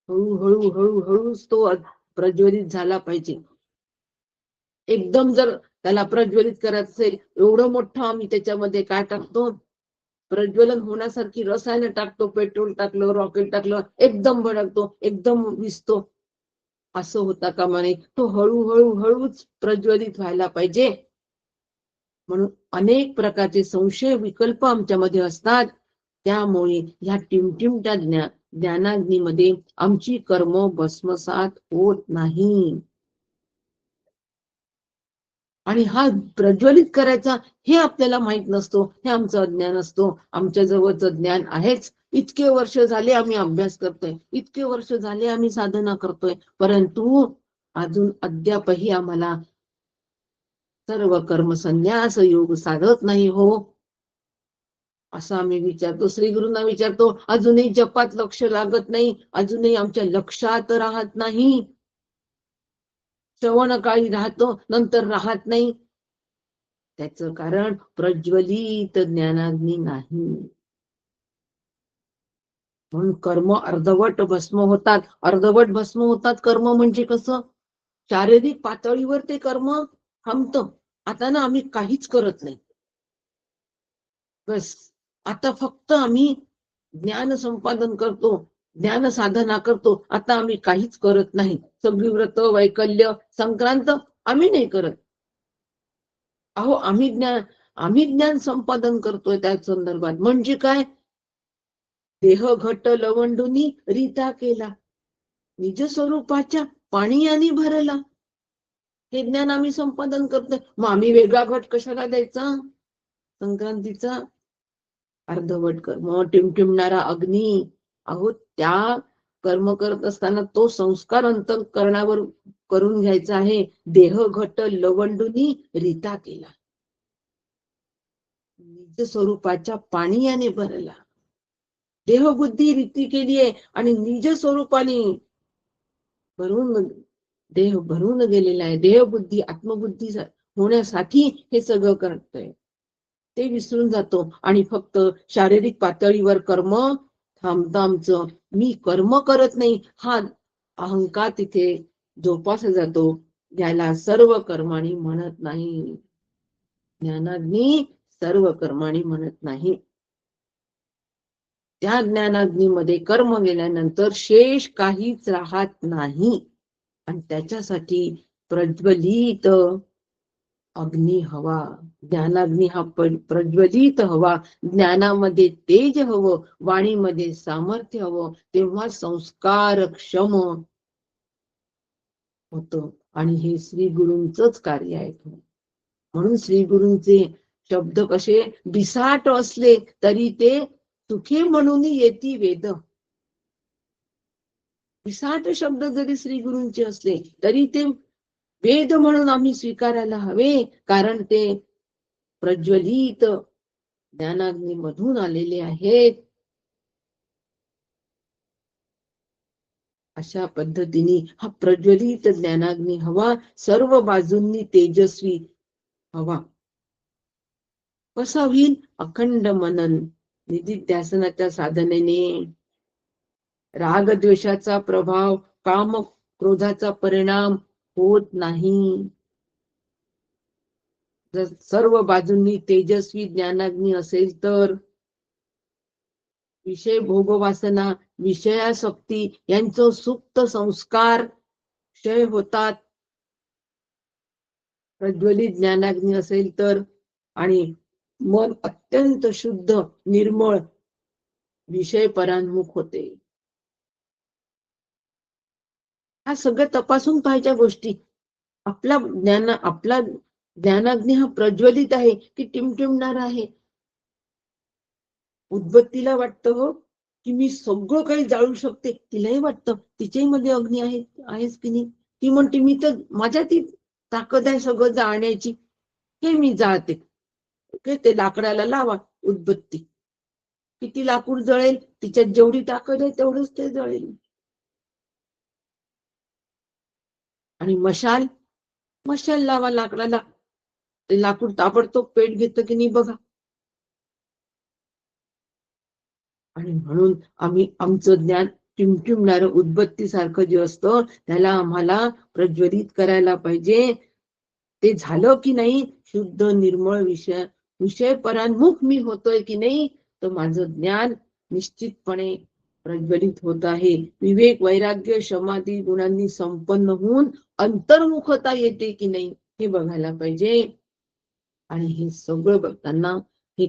हळूहळू हळूहळूच तो प्रज्वलित झाला पाहिजे. एकदम जर त्याला प्रज्वलित करायचं असेल, एवढं मोठं आम्ही त्याच्यामध्ये काय टाकतो? प्रज्वलन होण्यासारखी रसायन टाकतो. पेट्रोल टाकलं, रॉकेट टाकलं, एकदम भडकतो, एकदम विझतो. असं होता कामा नये. तो हळूहळू हळूच प्रज्वलित व्हायला पाहिजे. म्हणून अनेक प्रकारचे संशय विकल्प आमच्यामध्ये असतात. त्यामुळे ह्या टिमटिमत्या ज्ञानाग्नीमध्ये आमची कर्म भस्मसात होत नाही. आणि हा प्रज्वलित करायचा हे आपल्याला माहित नसतो. हे आमचं अज्ञान असतो. आमच्या जवळचं ज्ञान आहेच, इतके वर्ष झाले आम्ही अभ्यास करतोय, इतके वर्ष झाले आम्ही साधना करतोय, परंतु अजून अद्यापही आम्हाला सर्व कर्म संन्यास योग साधत नाही हो, असं आम्ही विचारतो. श्री गुरूंना विचारतो, अजूनही जपात लक्ष लागत नाही, अजूनही आमच्या लक्षात राहत नाही. श्रवण काळी राहतो, नंतर राहत नाही. त्याचं कारण प्रज्वलित ज्ञानाग्नी नाही. म्हणून कर्म अर्धवट भस्म होतात. अर्धवट भस्म होतात कर्म म्हणजे कसं? शारीरिक पातळीवर ते कर्म थांबतं. आता ना आम्ही काहीच करत नाही, बस आता फक्त आम्ही ज्ञान संपादन करतो, ज्ञान साधना करतो. आता आम्ही काहीच करत नाही. सगळी व्रत, वैकल्य, संक्रांत आम्ही नाही करत. अहो आम्ही ज्ञान संपादन करतोय त्या संदर्भात. म्हणजे काय? देह घट लवंडुनी रीता केला, निज स्वरूपाच्या पाणीयानी भरला. हे ज्ञान आम्ही संपादन करतोय. मग आम्ही वेगळा घट कशाला द्यायचा संक्रांतीचा? अर्धवट कर्म, टिमटिमणारा अग्नी. अहो त्या कर्म करत असताना तो संस्कार अंतःकरणावर करून घ्यायचा आहे. देह घट लवंडुनी रीता केला, निज स्वरूपाच्या पाणीयाने भरला. देहबुद्धी रीती केलीये आणि निज स्वरूपाने भरून देह भरून गेलेला आहे. देहबुद्धी आत्मबुद्धी होण्यासाठी हे सगळं करतोय, ते विसरून जातो. आणि फक्त शारीरिक पातळीवर कर्म थांबतं आमचं. मी कर्म करत नाही हा अहंकार तिथे जोपासला जातो. याला सर्व कर्माणी म्हणत नाही. ज्ञानाग्नी सर्व कर्माणी म्हणत नाही. त्या ज्ञानाग्नीमध्ये कर्म गेल्यानंतर शेष काहीच राहत नाही. आणि त्याच्यासाठी प्रज्वलित अग्नी हवा. ज्ञानाग्नी हा प्रज्वलित हवा. ज्ञानामध्ये तेज हवं, वाणीमध्ये सामर्थ्य हवं, तेव्हा संस्कार क्षम होतं. आणि हे श्री गुरूंचंच कार्य आहे. म्हणून श्री गुरूंचे शब्द कसे बिसाट असले तरी ते सुखे म्हणून येती वेद. बिसाट शब्द जरी श्री गुरूंचे असले तरी ते वेद म्हणून आम्ही स्वीकारायला हवे, कारण ते प्रज्वलित ज्ञानाग्नी मधून आलेले आहेत. अशा पद्धतीने हा प्रज्वलित ज्ञानाग्नी हवा सर्व बाजूंनी तेजस्वी हवा. कसा होईल? अखंड मनन निधिध्यासनाच्या साधनेने. राग द्वेषाचा प्रभाव, काम क्रोधाचा परिणाम होत नाही. जर सर्व बाजूंनी तेजस्वी ज्ञानाग्नी असेल तर विषय भोगवासना, विषयासक्ती यांचं सुप्त संस्कार क्षय होतात. प्रज्वलित ज्ञानाग्नी असेल तर. आणि मन अत्यंत शुद्ध निर्मळ विषय परान्मुख होते. हा सगळं तपासून पाहायच्या गोष्टी. आपला ज्ञानाग्नी हा प्रज्वलित आहे की टिमटिमणार आहे? उद्बत्तीला वाटतं हो की मी सगळं काही जाळू शकते, तिलाही वाटतं तिच्याही मध्ये अग्नी आहेच की नाही. ती म्हणते मी तर माझ्यात ती ताकद आहे सगळं जाळण्याची, हे मी जाळते. ते लाकडाला लावा उद्बत्ती, किती लाकूड जळेल? तिच्यात जेवढी ताकद आहे तेवढंच ते जळेल. आणि मशाल लावा लाकडाला, ते लाकूड ताबडतोब पेट घेतं की नाही बघा. आणि म्हणून आम्ही आमचं ज्ञान टिमटिमणारं उद्बत्ती सारखं जे असतं त्याला आम्हाला प्रज्वलित करायला पाहिजे. ते झालं की नाही, शुद्ध निर्मळ विषय परान्मुख मी होतोय की नाही, तर माझं ज्ञान निश्चितपणे प्रज्वलित होत आहे. विवेक वैराग्य समाधी गुणांनी संपन्न होऊन अंतर्मुखता येते की नाही हे बघायला पाहिजे. आणि हे सगळं बघताना हे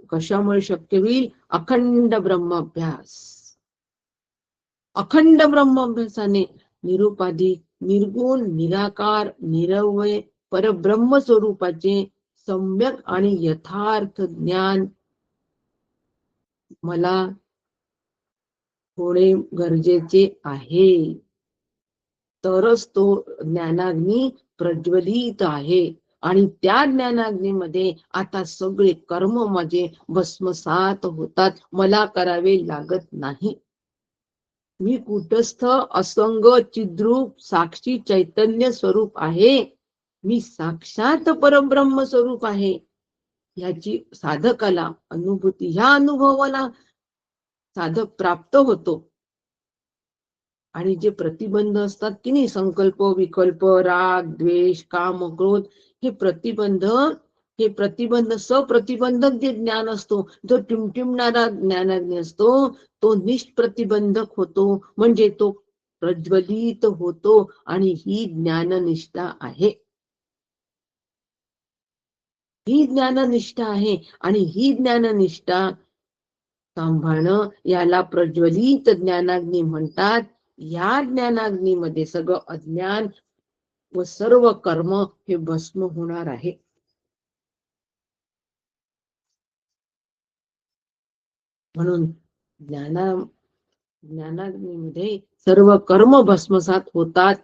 कशामुळे शक्य होईल? अखंड ब्रह्माभ्यास. अखंड ब्रह्माभ्यासाने निरुपाधिक निर्गुण निराकार निरवय परब्रह्म स्वरूपाचे सम्यक आणि यथार्थ ज्ञान मला होणे गरजेचे आहे, तरच तो ज्ञानाग्नी प्रज्वलित आहे. आणि त्या ज्ञानाग्नीमध्ये आता सगळे कर्म माझे भस्मसात होतात, मला करावे लागत नाही. मी कुटस्थ असंग चिद्रूप साक्षी चैतन्य स्वरूप आहे. मी साक्षात परब्रह्म स्वरूप आहे. ह्याची साधकाला अनुभूती, ह्या अनुभवाला साधक प्राप्त होतो. आणि जे प्रतिबंध असतात की नाही, संकल्प विकल्प राग द्वेष काम क्रोध, हे प्रतिबंध सप्रतिबंधक जे ज्ञान असतो, जो टिमटिमणारा ज्ञानाग्नी असतो, तो निष्प्रतिबंधक होतो, म्हणजे तो प्रज्वलित होतो. आणि ही ज्ञाननिष्ठा आहे, ही ज्ञाननिष्ठा आहे. आणि ही ज्ञाननिष्ठा सांभाळणं, याला प्रज्वलित ज्ञानाग्नी म्हणतात. या ज्ञानाग्नीमध्ये सगळं अज्ञान व सर्व कर्म हे भस्म होणार आहे. म्हणून ज्ञानाग्नीमध्ये सर्व कर्म भस्मसात होतात.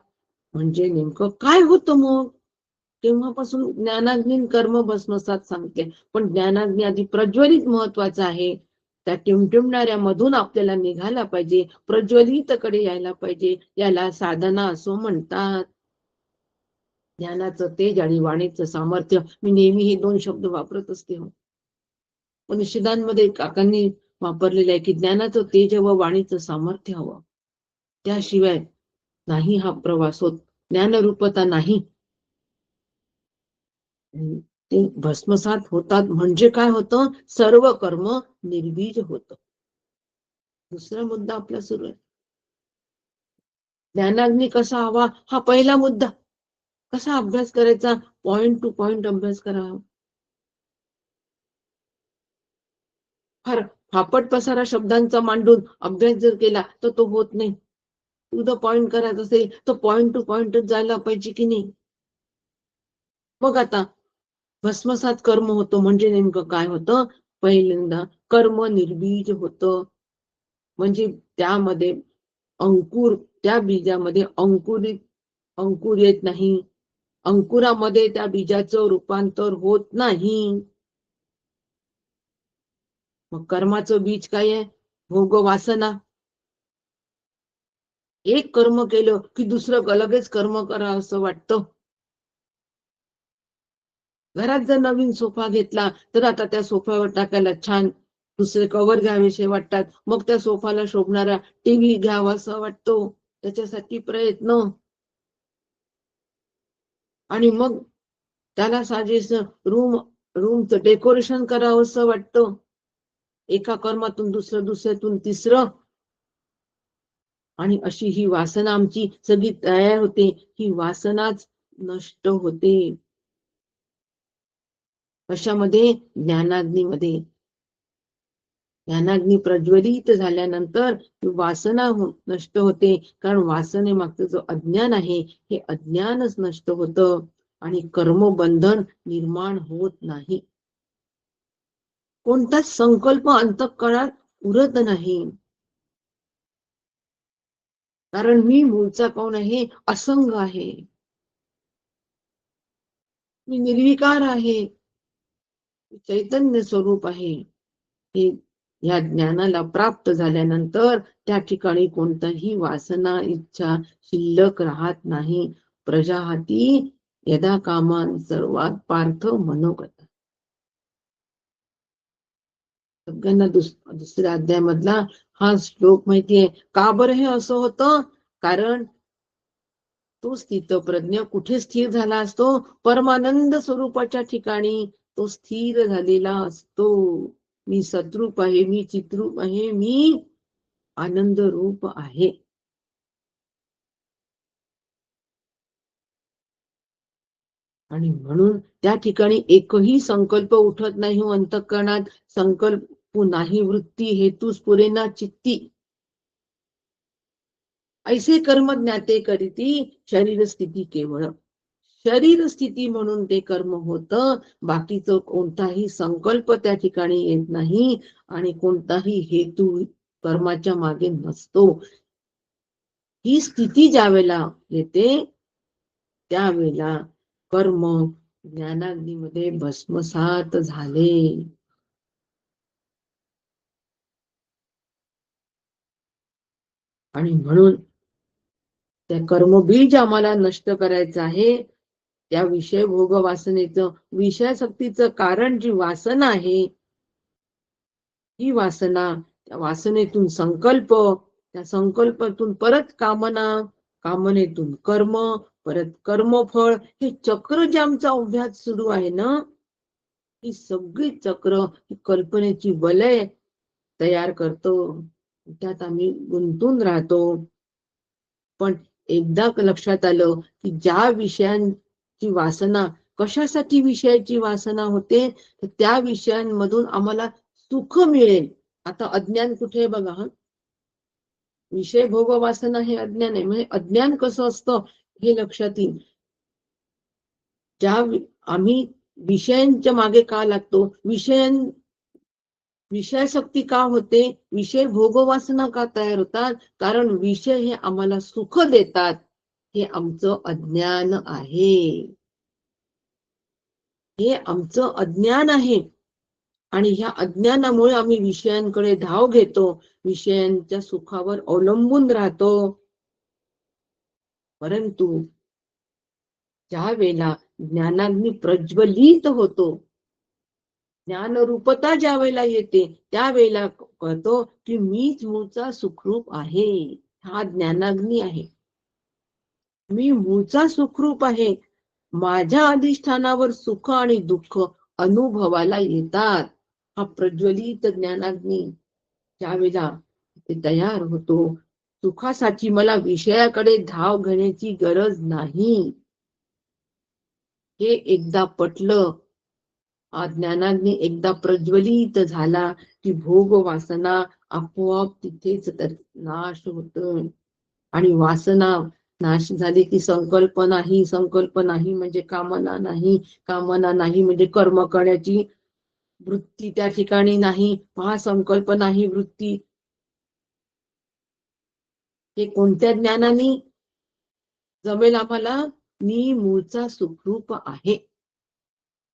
म्हणजे नेमकं काय होतं मग? तेव्हापासून ज्ञानाग्नी कर्म भस्मसात सांगते, पण ज्ञानाग्नी आधी प्रज्वलित महत्वाचं आहे. त्या टिमटिमणाऱ्या मधून आपल्याला निघायला पाहिजे, प्रज्वलित कडे यायला पाहिजे. याला साधना असं म्हणतात. ज्ञानाचं तेज आणि वाणीचं सामर्थ्य, मी नेहमी हे दोन शब्द वापरत असते. उपनिषदांमध्ये काकांनी वापरलेलं आहे की ज्ञानाचं तेज व वाणीचं सामर्थ्य हवं, त्याशिवाय नाही हा प्रवास होत. ज्ञानरूपता नाही. ते भस्मसात होतात. म्हणजे काय होतं? सर्व कर्म निर्बीज होतं. दुसरा मुद्दा आपला सुरू आहे. ज्ञानाग्नी कसा हवा, हा पहिला मुद्दा. कसा अभ्यास करायचा? पॉइंट टू पॉइंट अभ्यास करावा. फार फापट पसारा शब्दांचा मांडून अभ्यास जर केला तर तो होत नाही. टू द पॉइंट करायचं असेल तर पॉइंट टू पॉइंटच जायला पाहिजे की नाही. मग आता भस्मसात कर्म होतो म्हणजे नेमकं काय होतं? पहिल्यांदा कर्म निर्बीज होतं. म्हणजे त्यामध्ये अंकुर, त्या बीजामध्ये अंकुर येत नाही. अंकुरामध्ये त्या बीजाचं रूपांतर होत नाही. मग कर्माचं बीज काय आहे? भोग वासना. एक कर्म केलं की दुसरं लगेच कर्म करा असं वाटतं. घरात जर नवीन सोफा घेतला तर आता त्या सोफ्यावर टाकायला छान दुसरे कव्हर घ्यावेसे वाटतात. मग त्या सोफाला शोभणारा टीव्ही घ्यावा असं वाटतो, त्याच्यासाठी प्रयत्न. आणि मग त्याला साजेस रूमचं डेकोरेशन करावं असं वाटतं. एका कर्मातून दुसरं, दुसऱ्यातून तिसरं. आणि अशी ही वासना आमची सगळी तयार होते. ही वासनाच नष्ट होते. कशामध्ये? ज्ञानाग्नीमध्ये. ज्ञानाग्नी प्रज्वलित झाल्यानंतर वासना नष्ट होते. कारण वासनेमागचं जो अज्ञान आहे, हे अज्ञानच नष्ट होतं आणि कर्मबंधन निर्माण होत नाही. कोणताच संकल्प अंतःकरणात उरत नाही. कारण मी मूळचा कोण आहे? असंग आहे, मी निर्विकार आहे, चैतन्य स्वरूप आहे. हे या ज्ञानाला प्राप्त झाल्यानंतर त्या ठिकाणी कोणताही वासना इच्छा शिल्लक राहत नाही. प्रजाहाती यदा कामान सर्वात पार्थ मनोगत. सगळ्यांना दुसऱ्या अध्यायामधला हा श्लोक माहितीये. का बरं हे असं होतं? कारण तो स्थितप्रज्ञ कुठे स्थिर झाला असतो? परमानंद स्वरूपाच्या ठिकाणी तो स्थिर झालेला असतो. मी सद्रूप आहे, मी चिद्रूप आहे, मी आनंद रूप आहे. आणि म्हणून त्या ठिकाणी एकही संकल्प उठत नाही हो अंतःकरणात. संकल्प नाही वृत्ती हेतू स्फुरेना चित्ती. ऐसे कर्म ज्ञाते करीती शरीर स्थिती केवळ. शरीर स्थिती म्हणून ते कर्म होतं. बाकीचं कोणताही संकल्प त्या ठिकाणी येत नाही आणि कोणताही हेतू कर्माच्या मागे नसतो. ही स्थिती ज्या वेळेला येते त्यावेळेला कर्म ज्ञानाग्नीमध्ये भस्मसात झाले. आणि म्हणून त्या कर्मबीज आम्हाला नष्ट करायचं आहे. त्या विषय भोग वासनेचं, विषयासक्तीचं कारण जी वासना आहे, ही वासना, त्या वासनेतून संकल्प, त्या संकल्पातून परत कामना, कामनेतून कर्म, परत कर्मफळ, हे चक्र जे आमचा अभ्यास सुरू आहे ना, ही सगळी चक्र ही कल्पनेची वलय तयार करतो. त्यात आम्ही गुंतून राहतो. पण एकदा लक्षात आलं की ज्या विषयांची वासना, कशासाठी विषयाची वासना होते, तर त्या विषयांमधून आम्हाला सुख मिळेल. आता अज्ञान कुठे बघा, विषय भोग वासना हे अज्ञान आहे. म्हणजे अज्ञान कसं असतं हे लक्षात येईल. ज्या आम्ही विषयांच्या मागे का लागतो, विषयाशक्ती का होते, विषय भोगवासना का तयार होतात, कारण विषय हे आम्हाला सुख देतात. हे आमचं अज्ञान आहे. हे आमचं अज्ञान आहे. आणि ह्या अज्ञानामुळे आम्ही विषयांकडे धाव घेतो, विषयांच्या सुखावर अवलंबून राहतो. परंतु ज्या वेळेला ज्ञानाग्नी प्रज्वलित होतो, ज्ञानरूपता ज्या वेळेला येते, त्यावेळेला कळतो की मीच मूळचा सुखरूप आहे. हा ज्ञानाग्नी आहे. मी मूळचा सुखरूप आहे. माझ्या अधिष्ठानावर सुख आणि दुःख अनुभवाला येतात. हा प्रज्वलित ज्ञानाग्नी ज्यावेळेला ते तयार होतो, सुखासाठी मला विषयाकडे धाव घेण्याची गरज नाही. हे एकदा पटलं, ज्ञानाग्नी एकदा प्रज्वलित झाला की भोग वासना आपोआप तिथेच नाश होत. आणि वासना नाश झाली की संकल्प नाही, संकल्प नाही म्हणजे कामना नाही, कामना नाही म्हणजे कर्म करण्याची वृत्ती त्या ठिकाणी नाही. हा संकल्प नाही, वृत्ती, हे कोणत्या ज्ञानाने जमेल आम्हाला? मी मूळचा सुखरूप आहे.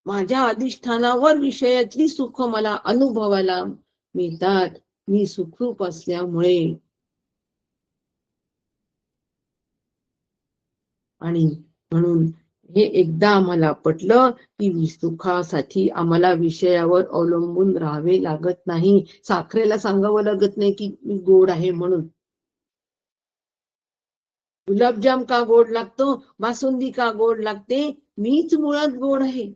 माझ्या अधिष्ठानावर विषयातली सुख मला अनुभवाला मिळतात. मी सुखरूप असल्यामुळे. आणि म्हणून हे एकदा आम्हाला पटलं की सुखासाठी आम्हाला विषयावर अवलंबून राहावे लागत नाही. साखरेला सांगावं लागत नाही की मी गोड आहे म्हणून. गुलाबजाम का गोड लागतो, बासुंदी का गोड लागते, मीच मुळात गोड आहे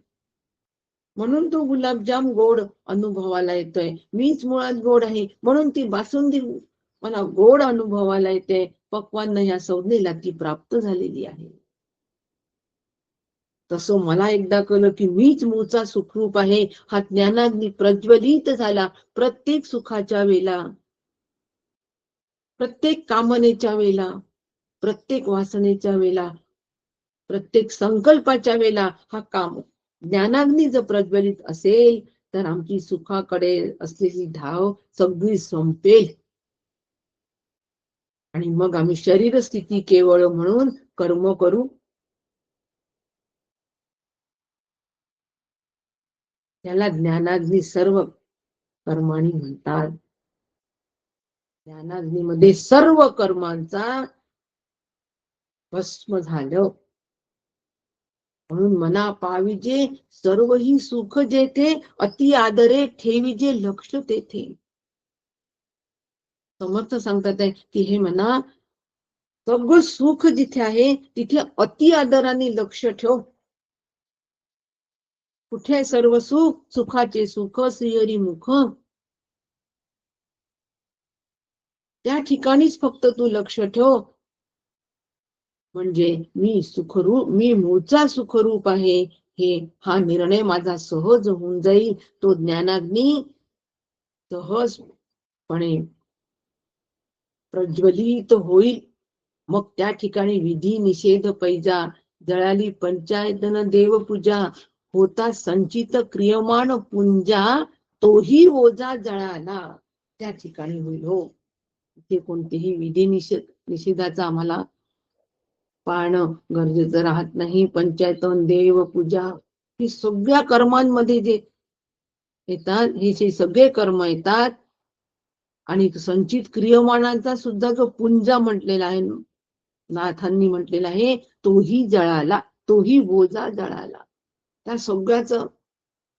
म्हणून तो गुलाबजाम गोड अनुभवाला येतोय. मीच मुळात गोड आहे म्हणून ती बासुंदी मला गोड अनुभवाला येते. पक्वान्न या संज्ञेला ती प्राप्त झालेली आहे. तसं मला एकदा कळलं की मीच मूळचा सुखरूप आहे. हा ज्ञानाग्नी प्रज्वलित झाला. प्रत्येक सुखाच्या वेळेला, प्रत्येक कामनेच्या वेळेला, प्रत्येक वासनेच्या वेळेला, प्रत्येक संकल्पाच्या वेळेला हा काम ज्ञानाग्नी जर प्रज्वलित असेल तर आमची सुखाकडे असलेली धाव सगळी संपेल. आणि मग आम्ही शरीर स्थिती केवळ म्हणून कर्म करू. त्याला ज्ञानाग्नी सर्व कर्माणी म्हणतात. ज्ञानाग्नीमध्ये सर्व कर्मांचा भस्म झालं. म्हणून मना पाविजे सर्व ही सुख जेथे, अति आदरे ठेविजे लक्ष तेथे. समर्थ सांगतात आहे की हे मना, सगळं सुख जिथे आहे तिथे अति आदराने लक्ष ठेव. कुठे सर्व सुख, सुखाचे सुख श्रीहरी मुख, त्या ठिकाणीच फक्त तू लक्ष ठेव. म्हणजे मी सुखरूप, मी मूळचा सुखरूप आहे, हा निर्णय माझा सहज होऊन जाईल. तो ज्ञानाग्नी सहजपणे प्रज्वलित होईल. मग त्या ठिकाणी विधी निषेध पैजा, जळाली पंचायतन देवपूजा, होता संचित क्रियमान पुंजा, तोही ओझा जळाला. त्या ठिकाणी होईल. हो, इथे कोणतेही विधी निषेधाचा आम्हाला पाळणं गरजेचं राहत नाही. पंचायतन, देव पूजा, ही सगळ्या कर्मांमध्ये जे येतात, हे जे सगळे कर्म येतात, आणि संचित क्रियमाणांचा सुद्धा जो पुंजा म्हटलेला आहे, नाथांनी म्हटलेला आहे, तोही जळाला, तोही बोजा जळाला. त्या सगळ्याच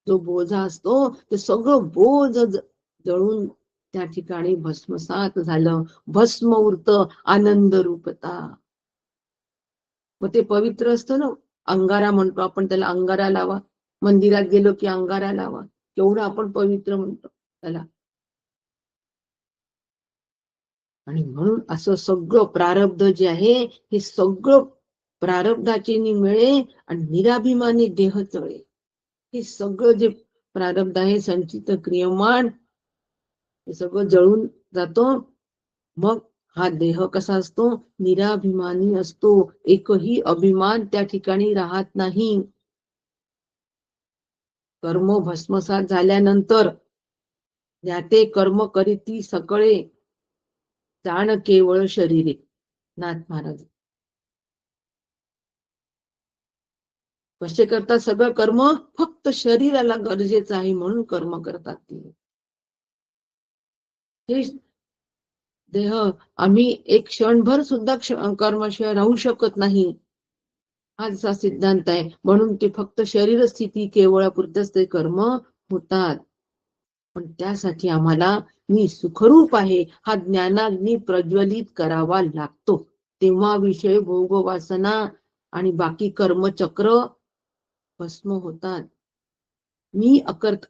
जो बोजा असतो ते सगळं बोज जळून त्या ठिकाणी भस्मसात झालं. भस्म उरत आनंद रूपता. मग ते पवित्र असतं ना, अंगारा म्हणतो आपण त्याला, अंगारा लावा. मंदिरात गेलो की अंगारा लावा, केवढं आपण पवित्र म्हणतो त्याला. आणि म्हणून असं सगळं प्रारब्ध जे आहे, हे सगळं प्रारब्धाचे मिळे आणि निराभिमानी देह चळे. हे सगळं जे प्रारब्ध आहे, संचित क्रियमाण, हे सगळं जळून जातो. मग हा देह कसा असतो? निराभिमानी असतो. एकही अभिमान त्या ठिकाणी राहत नाही. कर्म भस्मसात झाल्यानंतर ज्याते कर्म करीती सकळे, जाण केवळ शरीरे. नाथ महाराज कसे करतात? सगळं कर्म फक्त शरीराला गरजेचं आहे म्हणून कर्म करतात ते. हे देह आम्ही एक क्षणभर सुद्धा कर्माशिवाय राहू शकत नाही, हा जसा सिद्धांत आहे. म्हणून ते फक्त शरीर स्थिती केवळापुरतच ते कर्म होतात. पण त्यासाठी आम्हाला मी सुखरूप आहे हा ज्ञानाग्नी प्रज्वलित करावा लागतो. तेव्हा विषय भोग वासना आणि बाकी कर्मचक्र भस्म होतात. मी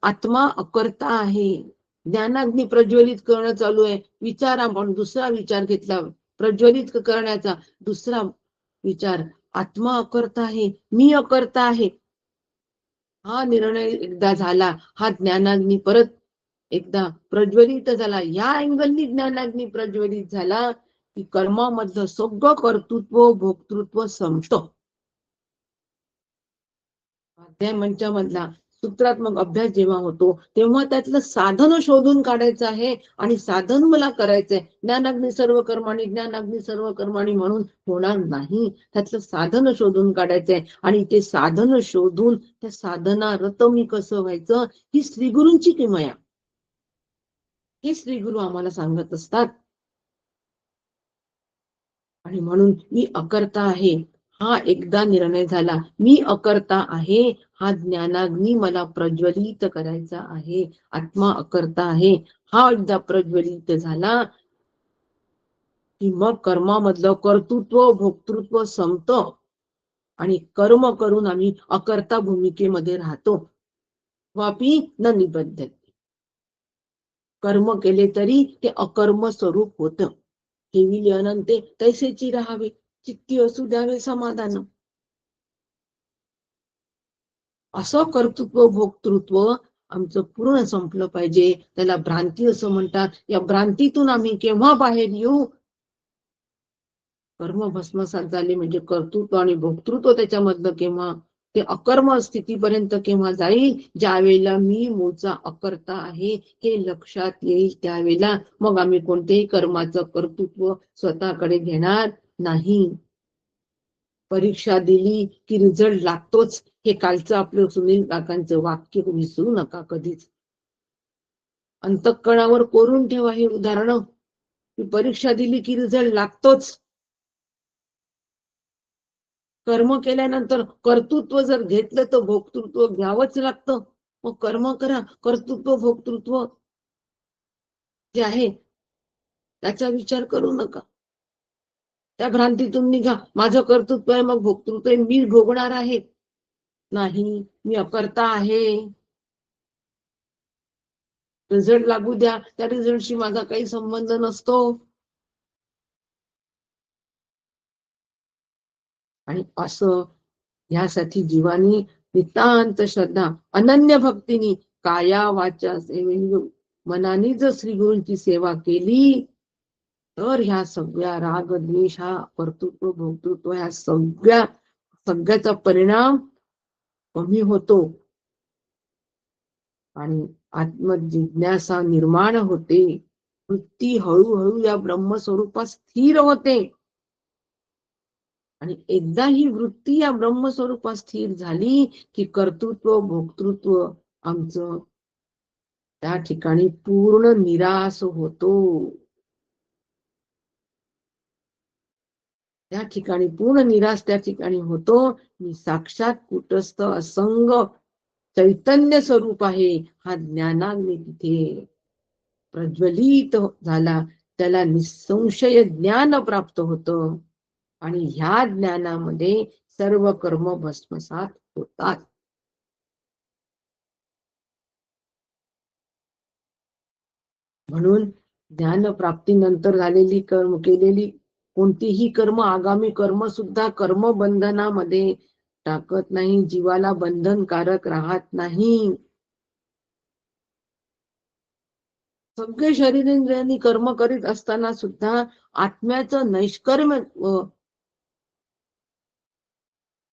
आत्मा अकर्ता आहे. ज्ञानाग्नी प्रज्वलित करणं चालू आहे. विचार, आपण दुसरा विचार घेतला प्रज्वलित करण्याचा, दुसरा विचार, आत्मा अकर्ता आहे, मी अकर्ता आहे. हा निर्णय एकदा झाला, हा ज्ञानाग्नी परत एकदा प्रज्वलित झाला, या अँगलनी ज्ञानाग्नी प्रज्वलित झाला की कर्मामधलं सगळं कर्तृत्व भोक्तृत्व संपतं. त्या मंचामधला सूत्रात्मक अभ्यास जेव्हा होतो तेव्हा त्यातलं साधन शोधून काढायचं आहे. आणि साधन मला करायचंय. ज्ञानाग्नी सर्व कर्माणी, ज्ञानाग्नी सर्व कर्माणी म्हणून होणार नाही. त्यातलं साधन शोधून काढायचंय. आणि ते साधन शोधून त्या साधनारत मी कसं व्हायचं, ही श्रीगुरूंची किमया. हे श्रीगुरु आम्हाला सांगत असतात. आणि म्हणून मी अकर्ता आहे हा एकदा निर्णय झाला, मी अकर्ता आहे हा ज्ञानाग्नी मला प्रज्वलित करायचा आहे. आत्मा अकर्ता आहे हा एकदा प्रज्वलित झाला की मग कर्मामधलं कर्तृत्व भोक्तृत्व संपतं. आणि कर्म करून आम्ही अकर्ता भूमिकेमध्ये राहतो. वापी न निबद्धते. कर्म केले तरी ते अकर्म स्वरूप होतं. ठेविले अनंते तैसेची राहावे, चित्ती असू द्यावे समाधान. असं कर्तृत्व भोक्तृत्व आमचं पूर्ण संपलं पाहिजे. त्याला भ्रांती असं म्हणतात. या भ्रांतीतून आम्ही केव्हा बाहेर येऊ? कर्म भस्मसात झाले म्हणजे कर्तृत्व आणि भोक्तृत्व त्याच्यामधलं केव्हा ते अकर्म स्थितीपर्यंत केव्हा जाईल? ज्यावेळेला मी मूळचा अकर्ता आहे हे लक्षात येईल त्यावेळेला मग आम्ही कोणतेही कर्माचं कर्तृत्व स्वतःकडे घेणार नाही. परीक्षा दिली की रिझल्ट लागतोच, हे कालचं आपलं सुनील काकांचं वाक्य विसरू नका कधीच. अंतःकरणावर कोरून ठेवा हे उदाहरण. परीक्षा दिली की रिझल्ट लागतोच. कर्म केल्यानंतर कर्तृत्व जर घेतलं तर भोक्तृत्व घ्यावंच लागतं. मग कर्म करा, कर्तृत्व भोक्तृत्व जे आहे त्याचा विचार करू नका. त्या भ्रांतीतून निघा. माझं कर्तृत्व आहे मग भोक्तृत्व आहे, मी भोगणार आहे. नाही, मी अकर्ता आहे. रिझल्ट लागू द्या, त्या रिझल्टशी माझा काही संबंध नसतो. आणि असं यासाठी जीवानी नितांत श्रद्धा अनन्य भक्तीनी काया वाचा सेवेने मनाने जर श्री गुरूंची सेवा केली तर ह्या सगळ्या राग द्वेष हा कर्तृत्व भोक्तृत्व ह्या सगळ्याचा परिणाम कमी होतो. आणि आत्मजिज्ञासा निर्माण होते. वृत्ती हळूहळू या ब्रह्मस्वरूपात स्थिर होते. आणि एकदा ही वृत्ती या ब्रह्मस्वरूपात स्थिर झाली की कर्तृत्व भोक्तृत्व आमचं त्या ठिकाणी पूर्ण निराश होतो. त्या ठिकाणी पूर्ण निराश त्या ठिकाणी होतो. मी साक्षात कुटस्थ असंग चैतन्य स्वरूप आहे. हा ज्ञानाग्नी तिथे प्रज्वलित झाला. त्याला निसंशय ज्ञान प्राप्त होतं. आणि ह्या ज्ञानामध्ये सर्व कर्म भस्मसात होतात. म्हणून ज्ञानप्राप्तीनंतर झालेली कर्म केलेली कोणतीही कर्म आगामी कर्म सुद्धा कर्मबंधनामध्ये टाकत नाही, जीवाला बंधनकारक राहत नाही. सगळे शरीरेंद्रियांनी कर्म करीत असताना सुद्धा आत्म्याचं नैष्कर्म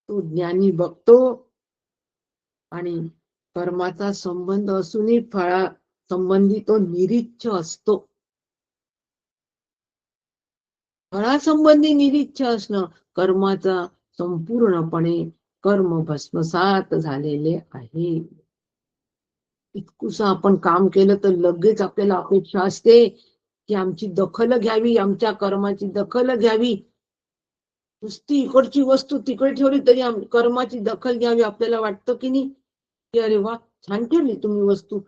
तो ज्ञानी बघतो. आणि कर्माचा संबंध असूनही फळा संबंधी तो निरीच्छ असतो. फळासंबंधी निरीच्छ असणं कर्माचा संपूर्णपणे कर्म भस्मसात झालेले आहे. इतकुसं आपण काम केलं तर लगेच आपल्याला अपेक्षा असते की आमची दखल घ्यावी, आमच्या कर्माची दखल घ्यावी. नुसती इकडची वस्तू तिकडे ठेवली तरी कर्माची दखल घ्यावी आपल्याला वाटतं की नाही, की अरे वा छान ठेवली तुम्ही वस्तू.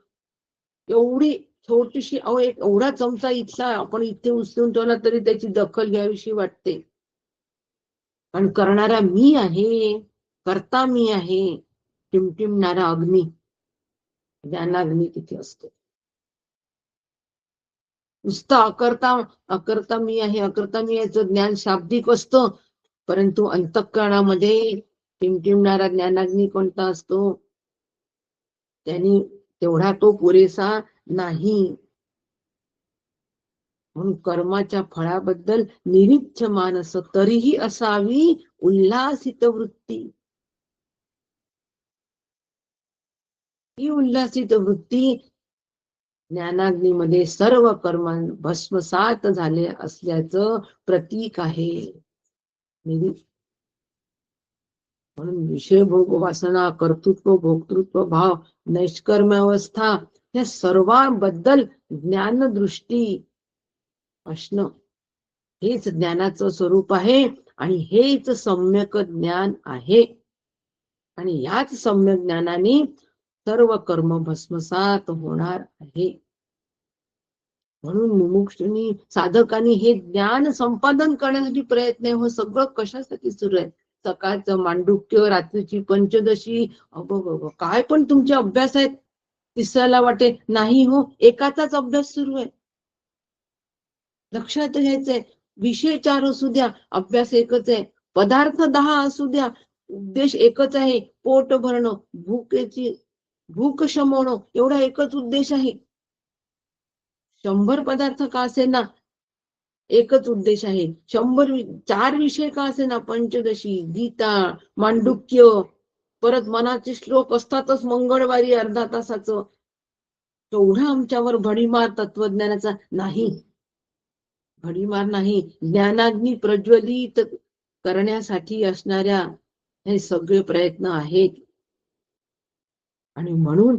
एवढी छोटीशी एक एवढा चमचा इथला आपण इथे उचलून ठेवला तरी त्याची दखल घ्यावीशी वाटते. पण करणारा मी आहे, करता मी आहे. टिमटिमणारा अग्नी ज्ञानाग्नी तिथे असतो. नुसतं अकर्ता मी आहे, अकर्ता मी याचं ज्ञान शाब्दिक असतं. परंतु अंतःकरणामध्ये टिमटिमणारा ज्ञानाग्नी कोणता असतो, त्यांनी तेवढा तो पुरेसा नाही. म्हणून कर्माच्या फळाबद्दल निरीच्छ मानस तरीही असावी उल्हासित वृत्ती. ही उल्हासित वृत्ती ज्ञानाग्नीमध्ये सर्व कर्म भस्मसात झाले असल्याचं प्रतीक आहे. म्हणून विषय भोग वासना कर्तृत्व भोक्तृत्व भाव नैष्कर्म अवस्था या सर्वांबद्दल ज्ञानदृष्टी असणं हेच ज्ञानाचं स्वरूप आहे. आणि हेच सम्यक ज्ञान आहे. आणि याच सम्यक ज्ञानाने सर्व कर्म भस्मसात होणार आहे. म्हणून मुमुक्षुनी साधकांनी हे ज्ञान संपादन करण्यासाठी प्रयत्न हो. सगळं कशासाठी सुरू आहे, सकाळचं मांडुक्य, रात्रीची पंचदशी, काय पण तुमचे अभ्यास आहेत. तिसऱ्याला वाटे नाही हो, एकाचाच अभ्यास सुरू आहे. लक्षात घ्यायचंय, विषय 4 असू द्या, अभ्यास एकच आहे. पदार्थ 10 असू द्या, उद्देश एकच आहे, पोट भरणं, भूक शमवणं, एवढा एकच उद्देश आहे. 100 पदार्थ का असेना एकच उद्देश आहे. 4 विषय का असेना, पंचदशी, गीता, मांडुक्य, परत मनाचे श्लोक असतातच मंगळवारी अर्धा तासाचं. तेवढा आमच्यावर भडीमार तत्वज्ञानाचा नाही. भडीमार नाही, ज्ञानाग्नी प्रज्वलित करण्यासाठी असणाऱ्या हे सगळे प्रयत्न आहेत. आणि म्हणून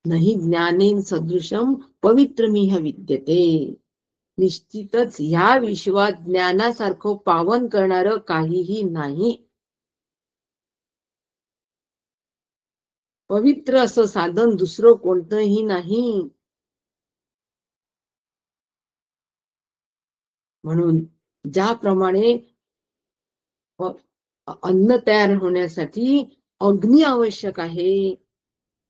नाही ज्ञानेन सदृशम पवित्रमिह विद्यते. निश्चितच या विश्वात ज्ञानासारखं पावन करणारं काहीही नाही. पवित्र असं साधन दुसरं कोणतंही नाही. म्हणून ज्याप्रमाणे अन्न तयार होण्यासाठी अग्नी आवश्यक आहे,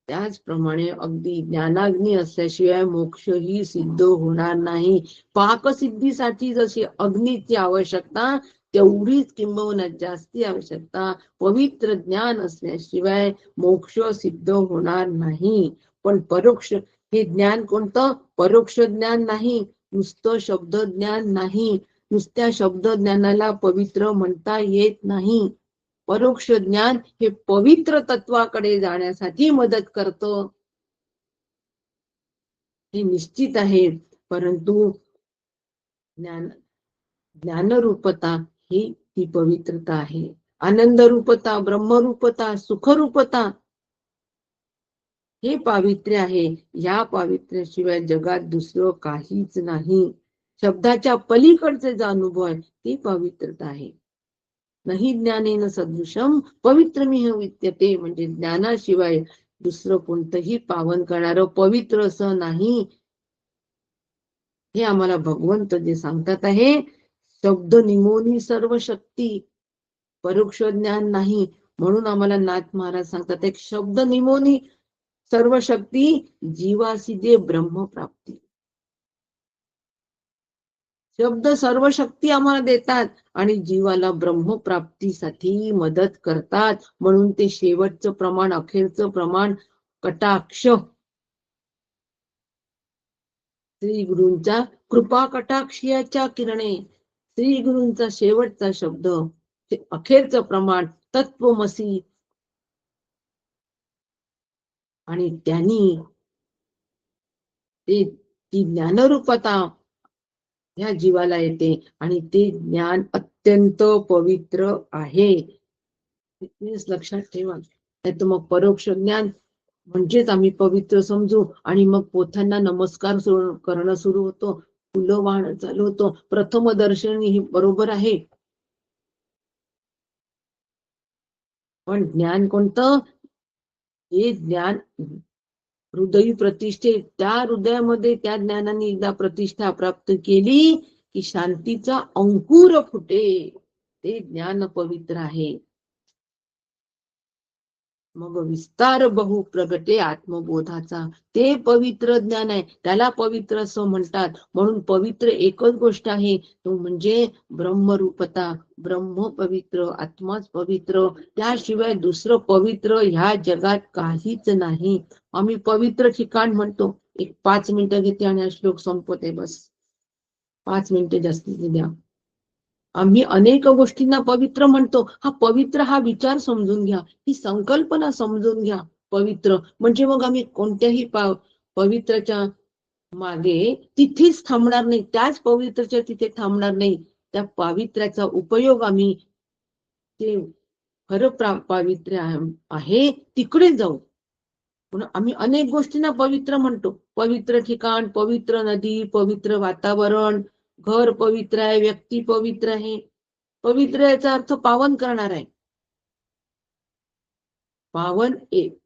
त्याचप्रमाणे अगदी ज्ञानाग्नी असल्याशिवाय मोक्षही सिद्ध होणार नाही. पाकसिद्धीसाठी जशी अग्नीची आवश्यकता तेवढीच किंबहुना जास्ती आवश्यकता पवित्र ज्ञान असल्याशिवाय मोक्ष सिद्ध होणार नाही. पण परोक्ष हे ज्ञान कोणतं, परोक्ष ज्ञान नाही, नुसतं शब्द ज्ञान नाही. नुसत्या शब्द ज्ञानाला पवित्र म्हणता येत नाही. परोक्ष ज्ञान हे पवित्र तत्वाकडे जाण्यासाठी मदत करतं, हे निश्चित आहे. परंतु ज्ञानरूपता ही ती पवित्रता आहे. आनंद रूपता, ब्रह्मरूपता, सुखरूपता हे पावित्र्य आहे. या पावित्र्याशिवाय जगात दुसरं काहीच नाही. शब्दाच्या पलीकडचे जो अनुभव आहे ते पवित्रता आहे. नाही ज्ञानेन सदृशम पवित्रमिह विद्यते, म्हणजे ज्ञानाशिवाय दुसरं कोणतंही पावन करणारं पवित्र असं नाही. हे आम्हाला भगवंत जे सांगतात आहे. शब्द निमोनी सर्व शक्ती, परोक्ष ज्ञान नाही. म्हणून आम्हाला नाथ महाराज सांगतात एक शब्द निमोनी सर्व शक्ती जीवासी दे ब्रह्मप्राप्ती. शब्द सर्व शक्ती आम्हाला देतात आणि जीवाला ब्रह्मप्राप्तीसाठी मदत करतात. म्हणून ते शेवटचं प्रमाण, अखेरचं प्रमाण कटाक्ष, श्री गुरूंचा कृपा कटाक्षाच्या किरणे, श्री गुरूंचा शेवटचा शब्द, अखेरचं प्रमाण तत्वमसी. आणि त्यांनी ती ज्ञानरूपता या जीवाला येते आणि ते ज्ञान अत्यंत पवित्र आहे. लक्षात ठेवा. नाही तर मग परोक्ष ज्ञान म्हणजेच आम्ही पवित्र समजू आणि मग पोथ्यांना नमस्कार करणं सुरू होतो, फुलं वाहणं चालू होतं. प्रथम दर्शनी ही बरोबर आहे, पण ज्ञान कोणतं? हे ज्ञान हृदयी प्रतिष्ठे, त्या हृदयामध्ये त्या ज्ञानाने एकदा प्रतिष्ठा प्राप्त केली की शांतीचा अंकुर फुटे. ते ज्ञान पवित्र आहे. मग विस्तार बहु प्रगटे आत्मबोधाचा, ते पवित्र ज्ञान आहे. त्याला पवित्र असं म्हणतात. म्हणून पवित्र एकच गोष्ट आहे, तो म्हणजे ब्रह्मरूपता. ब्रह्म पवित्र, आत्माच पवित्र. त्याशिवाय दुसरं पवित्र ह्या जगात काहीच नाही. आम्ही पवित्र ठिकाण म्हणतो. एक 5 मिनिटं घेते आणि हा श्लोक संपवते. बस 5 मिनिटं जास्तीत द्या. आम्ही अनेक गोष्टींना पवित्र म्हणतो. हा पवित्र हा विचार समजून घ्या, ही संकल्पना समजून घ्या. पवित्र म्हणजे मग आम्ही कोणत्याही पवित्रच्या मागे तिथेच थांबणार नाही, त्याच पवित्रच्या तिथे थांबणार नाही. त्या पावित्र्याचा उपयोग आम्ही ते खरं पावित्र्य आहे तिकडे जाऊ. म्हणून आम्ही अनेक गोष्टींना पवित्र म्हणतो. पवित्र ठिकाण, पवित्र नदी, पवित्र वातावरण, घर पवित्र आहे, व्यक्ती पवित्र आहे. पवित्र याचा अर्थ पावन करणार आहे. पावन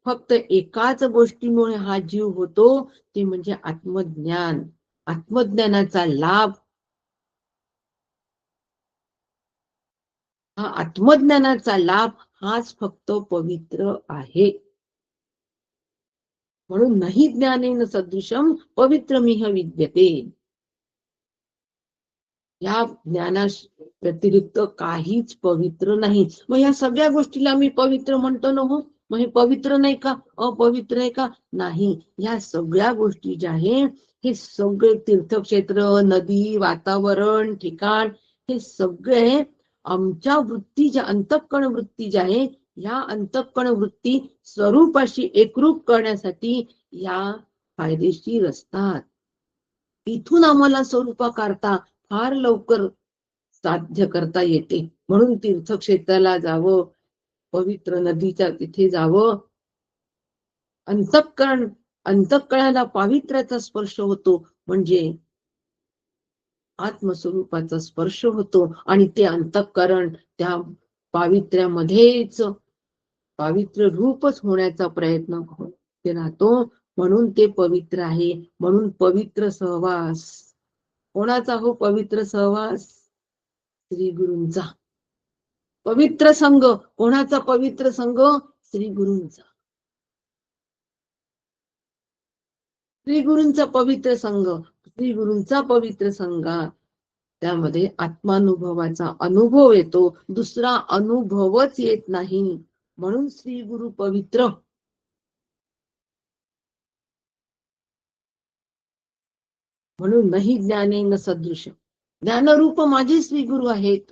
फक्त एकाच गोष्टीमुळे हा जीव होतो, ते म्हणजे आत्मज्ञान. आत्मज्ञानाचा लाभ, हा आत्मज्ञानाचा लाभ हाच फक्त पवित्र आहे. म्हणून नाही ज्ञानेन सदृशम पवित्रमिह विद्यते. या ज्ञाना व्यतिरिक्त काहीच पवित्र नाही. मग या सगळ्या गोष्टीला मी पवित्र म्हणतो ना, हो मग हे पवित्र नाही का, अपवित्र आहे का? नाही. या सगळ्या गोष्टी ज्या आहे, हे सगळे तीर्थक्षेत्र, नदी, वातावरण, ठिकाण, हे सगळे आमच्या वृत्ती ज्या अंतःकरण वृत्ती ज्या आहे, या अंतःकरण वृत्ती स्वरूपाशी एकरूप करण्यासाठी या फायदेशीर असतात. इथून आम्हाला स्वरूपाकारता फार लवकर साध्य करता येते. म्हणून तीर्थक्षेत्राला जावं, पवित्र नदीच्या तिथे जावं. अंतःकरणाला पावित्र्याचा स्पर्श होतो, म्हणजे आत्मस्वरूपाचा स्पर्श होतो आणि ते अंतःकरण त्या पावित्र्यामध्येच पावित्र रूपच होण्याचा प्रयत्न राहतो. म्हणून ते पवित्र आहे. म्हणून पवित्र सहवास कोणाचा हो? पवित्र सहवास श्री गुरूंचा. पवित्र संघ कोणाचा? पवित्र संघ श्री गुरूंचा. श्री गुरूंचा पवित्र संघ, श्री गुरूंचा पवित्र संघ, त्यामध्ये आत्मानुभवाचा अनुभव येतो. दुसरा अनुभवच येत नाही. म्हणून श्री गुरु पवित्र. म्हणून नाही ज्ञानेन सदृश, ज्ञानरूप माझे श्री गुरु आहेत.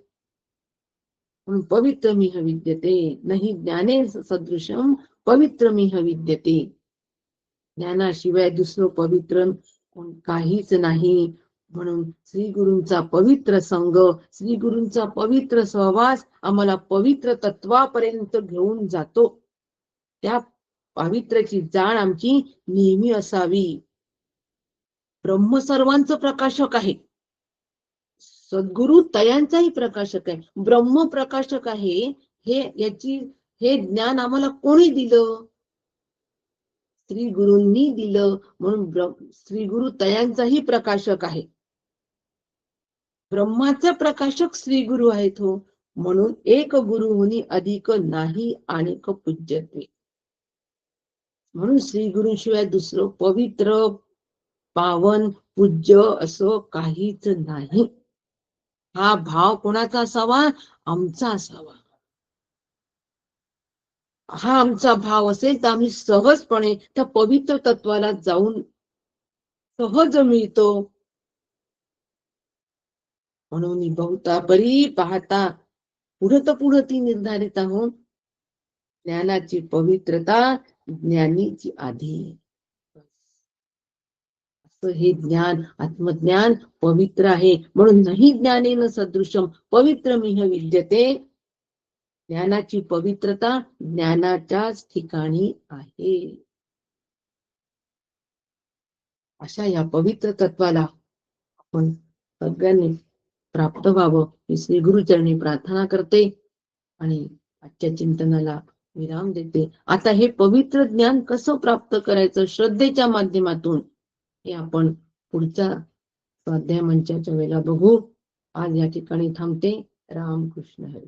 म्हणून पवित्रमिह विद्यते. नाही ज्ञाने सदृशम पवित्रमिह विद्यते. ज्ञानाशिवाय दुसरं पवित्र काहीच नाही. म्हणून श्री गुरूंचा पवित्र संग, श्री गुरूंचा पवित्र सहवास आम्हाला पवित्र तत्वापर्यंत घेऊन जातो. त्या पवित्रची जाण आमची नेहमी असावी. ब्रह्म सर्वांचं प्रकाशक आहे. सद्गुरु तयांचाही प्रकाशक आहे, ब्रह्म प्रकाशक आहे. हे ज्ञान आम्हाला कोणी दिलं? श्री गुरूंनी दिलं. म्हणून श्री गुरु तयांचाही प्रकाशक आहे. ब्रह्माचा प्रकाशक श्री गुरु आहेत हो. म्हणून एक गुरुहुनी अधिक नाही आणिक पूज्यत्वे. म्हणून श्री गुरुशिवाय दुसरं पवित्र, पावन, पूज्य असं काहीच नाही. हा भाव कोणाचा असावा? आमचा असावा. हा आमचा भाव असेल तर आम्ही सहजपणे त्या पवित्र तत्वाला जाऊन सहज मिळतो. म्हणून बहुता परी पाहता पुढं ती निर्धारित आहो. ज्ञानाची पवित्रता ज्ञानीची आधी. हे ज्ञान, आत्मज्ञान पवित्र आहे. म्हणून नाही ज्ञानेन सदृशम पवित्रमिह विद्यते. ज्ञानाची पवित्रता ज्ञानाच्याच ठिकाणी आहे. अशा या पवित्र तत्वाला आपण सगळ्यांनी प्राप्त व्हावं ही श्री गुरुचरणी प्रार्थना करते आणि आजच्या चिंतनाला विराम देते. आता हे पवित्र ज्ञान कसं प्राप्त करायचं श्रद्धेच्या माध्यमातून, हे आपण पुढच्या स्वाध्याय मंचाच्या वेळेला बघू. आज या ठिकाणी थांबते. रामकृष्ण हरी.